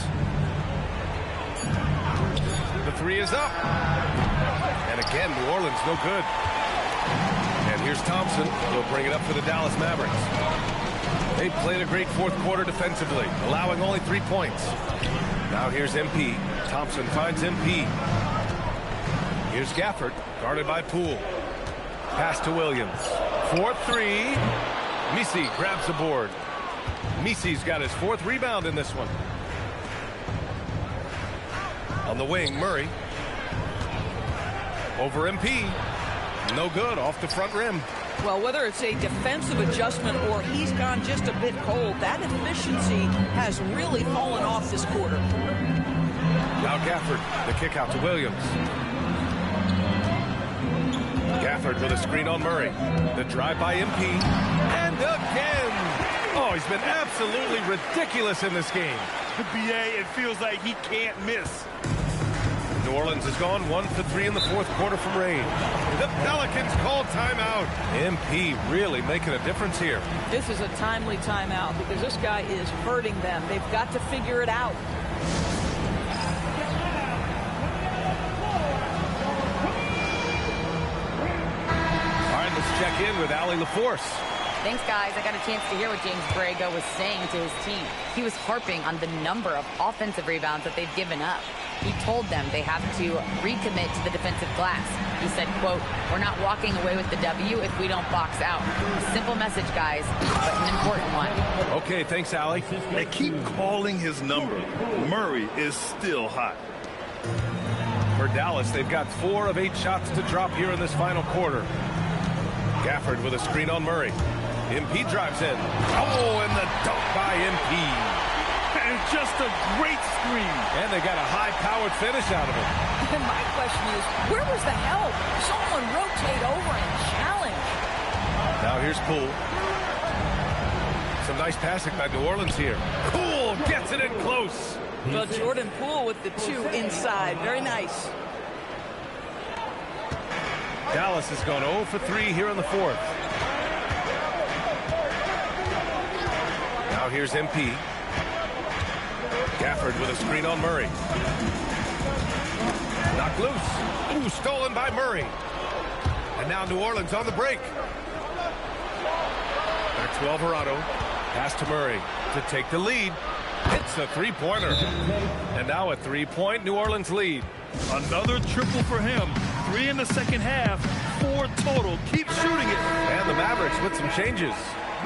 The 3 is up. And again, New Orleans no good. And here's Thompson. He'll bring it up for the Dallas Mavericks. They played a great 4th quarter defensively, allowing only 3 points. Now here's MP. Thompson finds MP. Here's Gafford, guarded by Poole. Pass to Williams. 4-3. Misi grabs the board. Misi's got his 4th rebound in this one. On the wing, Murray. Over MP. No good, off the front rim. Well, whether it's a defensive adjustment or he's gone just a bit cold, that efficiency has really fallen off this quarter. Now Gafford, the kick out to Williams. Gafford with a screen on Murray. The drive by MP. And again! Oh, he's been absolutely ridiculous in this game. BA, it feels like he can't miss. New Orleans has gone 1 for 3 in the 4th quarter from rain. The Pelicans call timeout. MP really making a difference here. This is a timely timeout because this guy is hurting them. They've got to figure it out. All right, let's check in with Allie LaForce. Thanks, guys. I got a chance to hear what James Borrego was saying to his team. He was harping on the number of offensive rebounds that they've given up. He told them they have to recommit to the defensive glass. He said, quote, "We're not walking away with the W if we don't box out." A simple message, guys, but an important one. Okay, thanks, Allie. They keep calling his number. Murray is still hot. For Dallas, they've got 4 of 8 shots to drop here in this final quarter. Gafford with a screen on Murray. MP drives in. Oh, and the dunk by MP. And just a great screen. And they got a high-powered finish out of it. And my question is, where was the help? Someone rotate over and challenge. Now here's Poole. Some nice passing by New Orleans here. Poole gets it in close. Well, Jordan Poole with the 2 inside. Very nice. Dallas has gone 0 for 3 here in the 4th. Now here's MP. Gafford with a screen on Murray. Knocked loose. Ooh, stolen by Murray. And now New Orleans on the break. Back to Alvarado. Pass to Murray to take the lead. It's a 3-pointer. And now a 3-point New Orleans lead. Another triple for him. 3 in the second half. 4 total. Keep shooting it. And the Mavericks with some changes.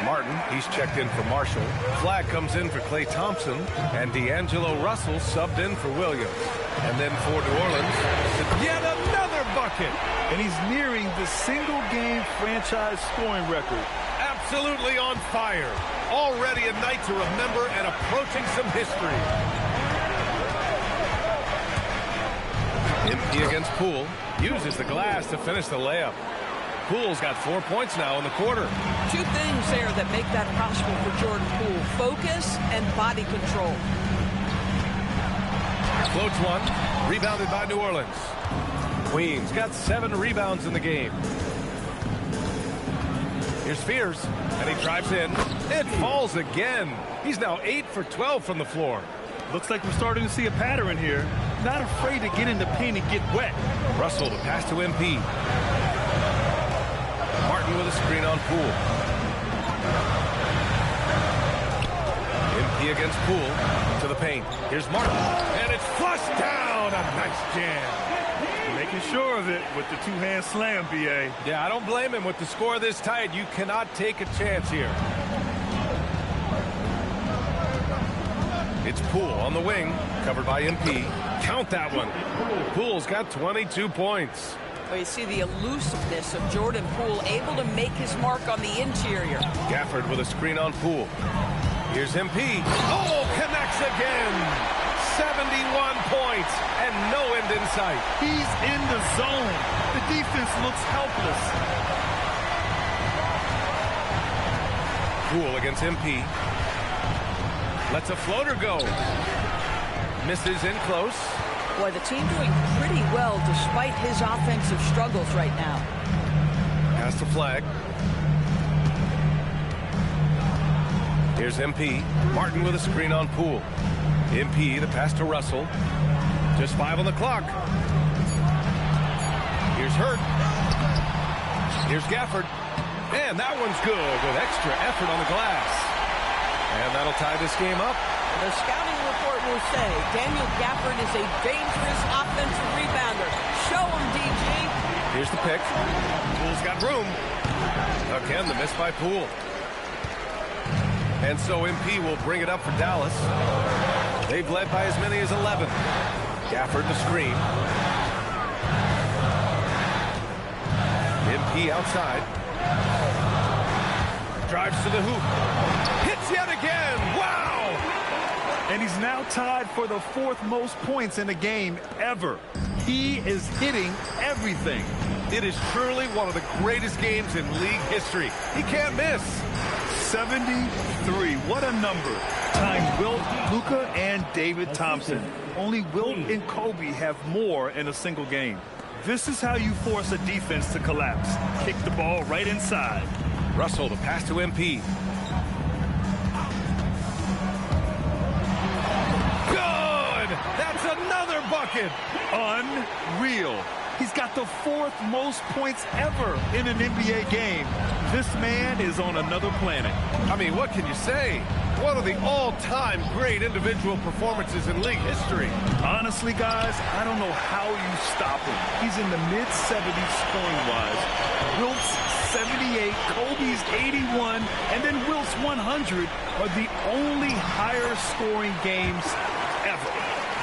Martin, he's checked in for Marshall. Flag comes in for Klay Thompson. And D'Angelo Russell subbed in for Williams. And then for New Orleans, yet another bucket. And he's nearing the single-game franchise scoring record. Absolutely on fire. Already a night to remember and approaching some history. MP against Poole. Uses the glass to finish the layup. Poole's got 4 points now in the quarter. Two things there that make that possible for Jordan Poole: focus and body control. Floats one. Rebounded by New Orleans. Queens got 7 rebounds in the game. Here's Fears, and he drives in. It falls again. He's now 8 for 12 from the floor. Looks like we're starting to see a pattern here. Not afraid to get in the paint and get wet. Russell to pass to MP. Martin with a screen on Poole. MP against Poole to the paint. Here's Martin, and it's flushed down. A nice jam. Making sure of it with the two-hand slam, B.A. Yeah, I don't blame him. With the score this tight, you cannot take a chance here. It's Poole on the wing, covered by MP. Count that one. Poole's got 22 points. Well, you see the elusiveness of Jordan Poole, able to make his mark on the interior. Gafford with a screen on Poole. Here's MP. Oh, connects again. 71 points and no end in sight. He's in the zone. The defense looks helpless. Poole against MP. Lets a floater go. Misses in close. Boy, the team doing pretty well despite his offensive struggles right now. Pass the flag. Here's MP. Martin with a screen on Poole. MP, the pass to Russell. Just 5 on the clock. Here's Hurt. Here's Gafford. And that one's good with extra effort on the glass. And that'll tie this game up. The scouting report will say Daniel Gafford is a dangerous offensive rebounder. Show him, DG. Here's the pick. Poole's got room. Again, the miss by Poole. And so MP will bring it up for Dallas. They've led by as many as 11. Gafford the screen. MP outside. Drives to the hoop. Hits yet again. Wow! And he's now tied for the 4th most points in a game ever. He is hitting everything. It is truly one of the greatest games in league history. He can't miss. 73. What a number. Tying Wilt, Luka, and David Thompson. Only Wilt and Kobe have more in a single game. This is how you force a defense to collapse. Kick the ball right inside. Russell to pass to MP. Good! That's another bucket! Unreal. He's got the 4th most points ever in an NBA game. This man is on another planet. I mean, what can you say? One of the all-time great individual performances in league history. Honestly, guys, I don't know how you stop him. He's in the mid-70s scoring-wise. Wilt's 78, Kobe's 81, and then Wilt's 100 are the only higher-scoring games ever.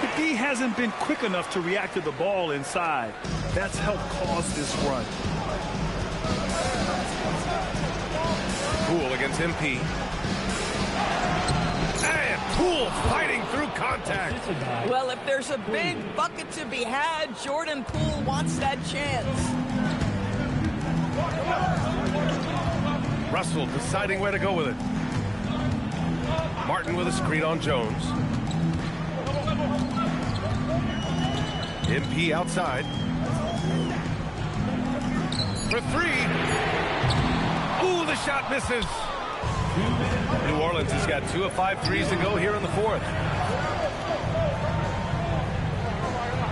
The D hasn't been quick enough to react to the ball inside. That's helped cause this run. Poole against MP. And Poole fighting through contact. Well, if there's a big bucket to be had, Jordan Poole wants that chance. Russell deciding where to go with it. Martin with a screen on Jones. MP outside. For 3. Ooh, the shot misses. New Orleans has got 2 of 5 threes to go here in the 4th.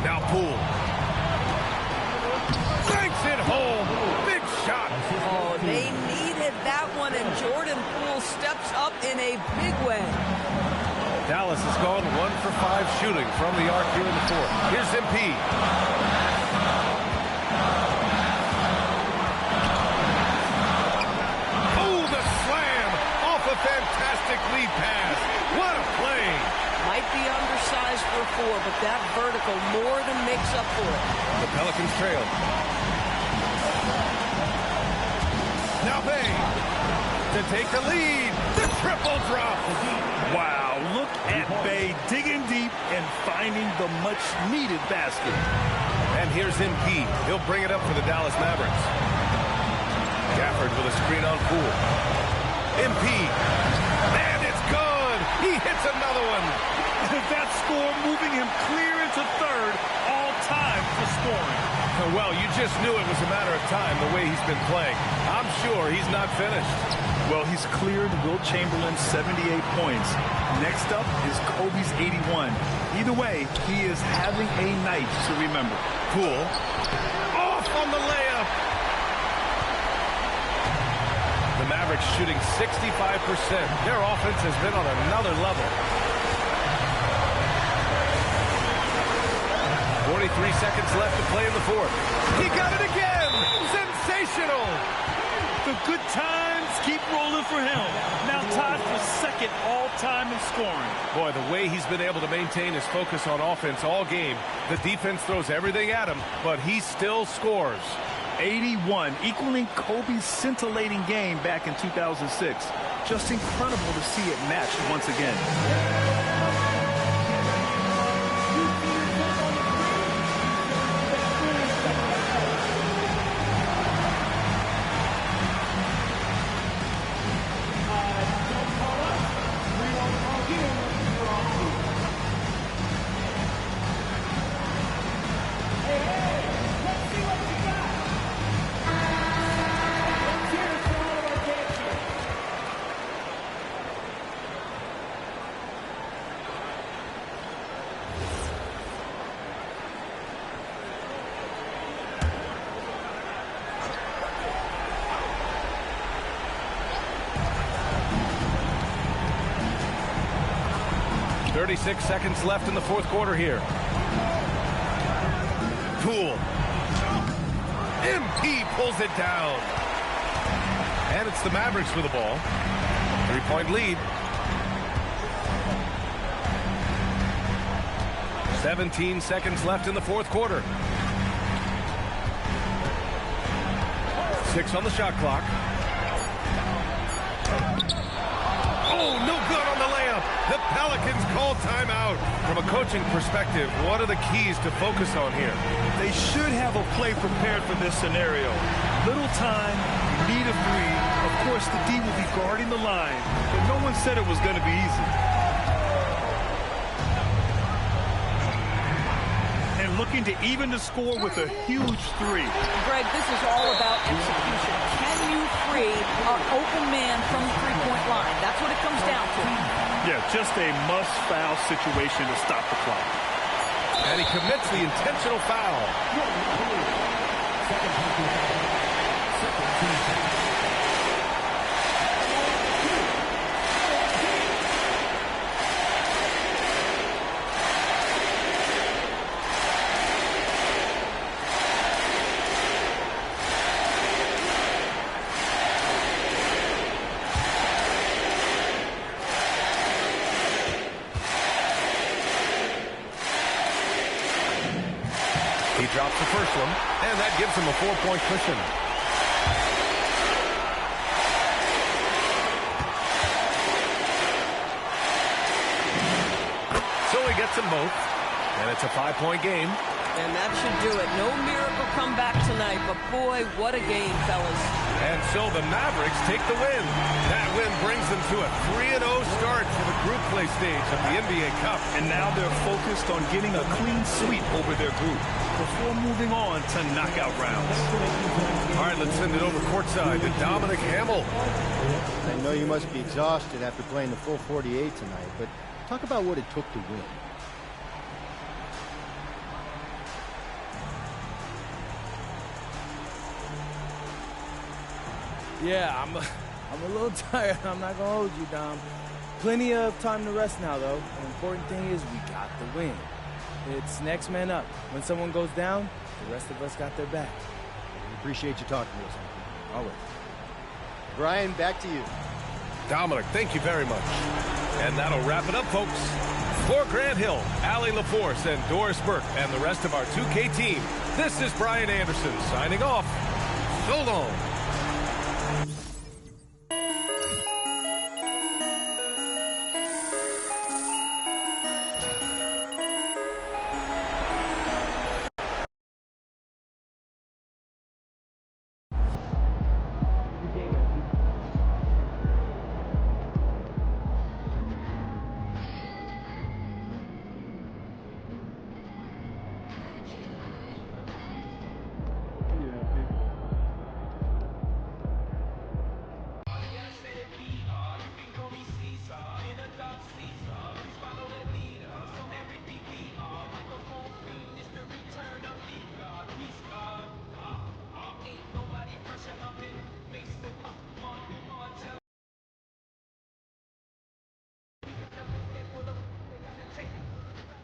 Now Poole. Banks it home. Big shot. Oh, they needed that one, and Jordan Poole steps up in a big way. Dallas has gone 1 for 5 shooting from the arc here in the 4th. Here's MP. Oh, the slam off a fantastic lead pass. What a play. Might be undersized for a 4, but that vertical more than makes up for it. The Pelicans trail. Now Bay to take the lead. The triple. Bay digging deep and finding the much-needed basket. And here's MP. He'll bring it up for the Dallas Mavericks. Gafford with a screen on Poole. MP. And it's good. He hits another one. That score moving him clear into third, all time for scoring. Well, you just knew it was a matter of time the way he's been playing. I'm sure he's not finished. Well, he's cleared Wilt Chamberlain's 78 points. Next up is Kobe's 81. Either way, he is having a night to remember. Poole. Off on the layup. The Mavericks shooting 65%. Their offense has been on another level. 43 seconds left to play in the fourth. He got it again! Sensational! The good times keep rolling for him. Now tied for second all-time in scoring. Boy, the way he's been able to maintain his focus on offense all game. The defense throws everything at him, but he still scores. 81, equaling Kobe's scintillating game back in 2006. Just incredible to see it matched once again. Six seconds left in the fourth quarter here. Poole. MP pulls it down. And it's the Mavericks with the ball. 3-point lead. 17 seconds left in the fourth quarter. 6 on the shot clock. Oh, no good on the layup. The Pelicans call timeout. From a coaching perspective, what are the keys to focus on here? They should have a play prepared for this scenario. Little time, need a three. Of course, the D will be guarding the line, but no one said it was going to be easy. And looking to even the score with a huge three. Greg, this is all about execution. Can you free an open man from the three-point line? That's what it comes down to. Yeah, just a must-foul situation to stop the clock. And he commits the intentional foul. He drops the first one, and that gives him a 4-point cushion. So he gets them both, and it's a 5-point game. And that should do it. No miracle comeback tonight, but boy, what a game, fellas. And so the Mavericks take the win. That win brings them to a 3-0 start for the group play stage of the NBA Cup. And now they're focused on getting a clean sweep over their group before moving on to knockout rounds. All right, let's send it over courtside to Dominic Hamill. I know you must be exhausted after playing the full 48 tonight, but talk about what it took to win. Yeah, I'm a little tired. I'm not going to hold you, Dom. Plenty of time to rest now, though. The important thing is we got the win. It's next man up. When someone goes down, the rest of us got their back. We appreciate you talking to us. Always. Brian, back to you. Dominic, thank you very much. And that'll wrap it up, folks. For Grant Hill, Allie LaForce, and Doris Burke, and the rest of our 2K team, this is Brian Anderson signing off. So long.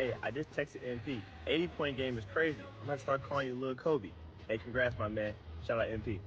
Hey, I just texted MP. 80-point game is crazy. I'm going to start calling you Lil Kobe. Hey, congrats, my man. Shout out MP.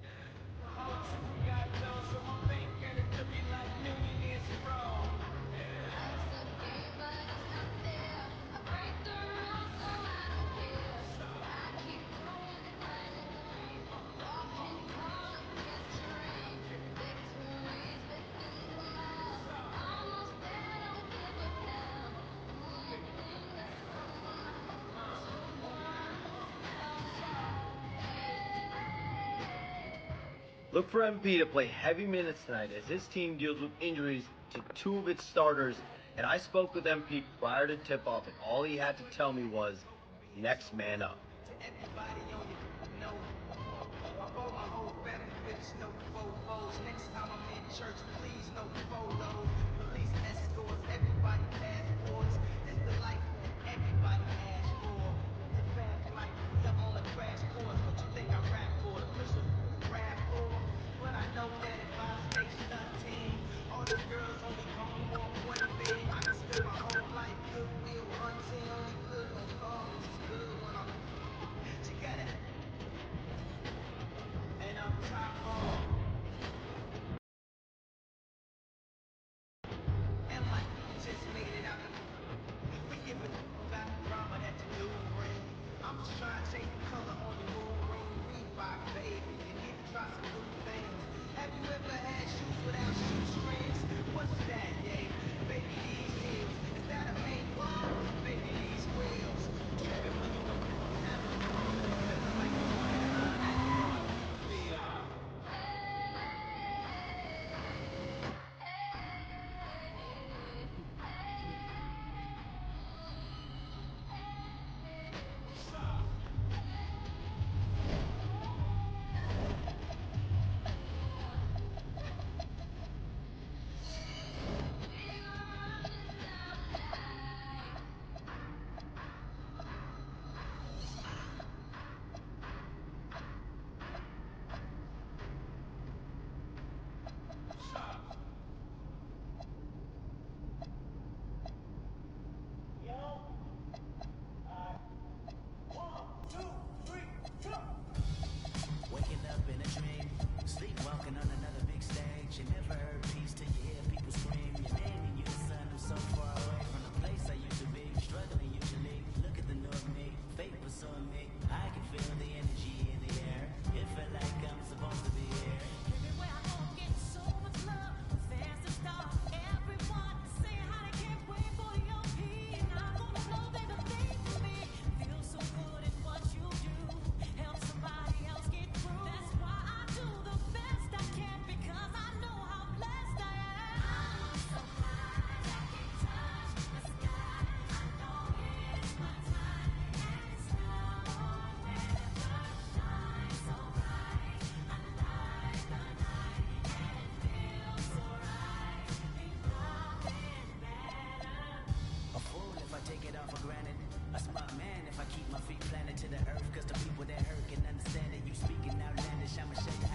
Look for MP to play heavy minutes tonight as his team deals with injuries to two of its starters. And I spoke with MP prior to tip-off, and all he had to tell me was, next man up. Next time I'm in church, please no photos. Police escorts, everybody passports. This the life everybody asks for. It's a fast life, we up on a crash course. What you think I rap for? The push rap for? But I know that if I stay stunting, all these girls only come for one thing. I can spend my whole life goodwill hunting. Only good gon' come, which is good when I'm. She got it. And I'm top on. And like just made it out. We give it about the drama that the new bring. I'm just trying to change the color on your moon ring. Reebok, baby, and even try some new things. Have you ever had shoes without shoestrings? What's that, yeah? Baby, these heels. Is that a make what? Baby, these wheels. Tripping when you know I'm feeling like you want it. Feel. Waking up in a dream, sleepwalking on another big stage. You never heard peace till you hear people scream your name in unison. I'm so far away from the place I used to be, struggling usually. Look at the new me, fate pursuing me. I can feel the energy in the air. It felt like I'm supposed to be here. Everywhere I go, I'm getting so much love. Fans to start, everyone saying how they can't wait for the OP. And I wanna know they're the thing for me. Feel so good at what you do. Help somebody else get through. That's why I do the best I can because I know how blessed I am. I'm so glad I can touch the sky. I know it's my time and it's now or never. Shine so bright, I light the night and it feels so right. Ain't nothing better. A fool if I take it all for granted. A smart man if I keep my feet planted to the earth. Cause the people that hurt can understand it. You speaking outlandish, I'ma show you how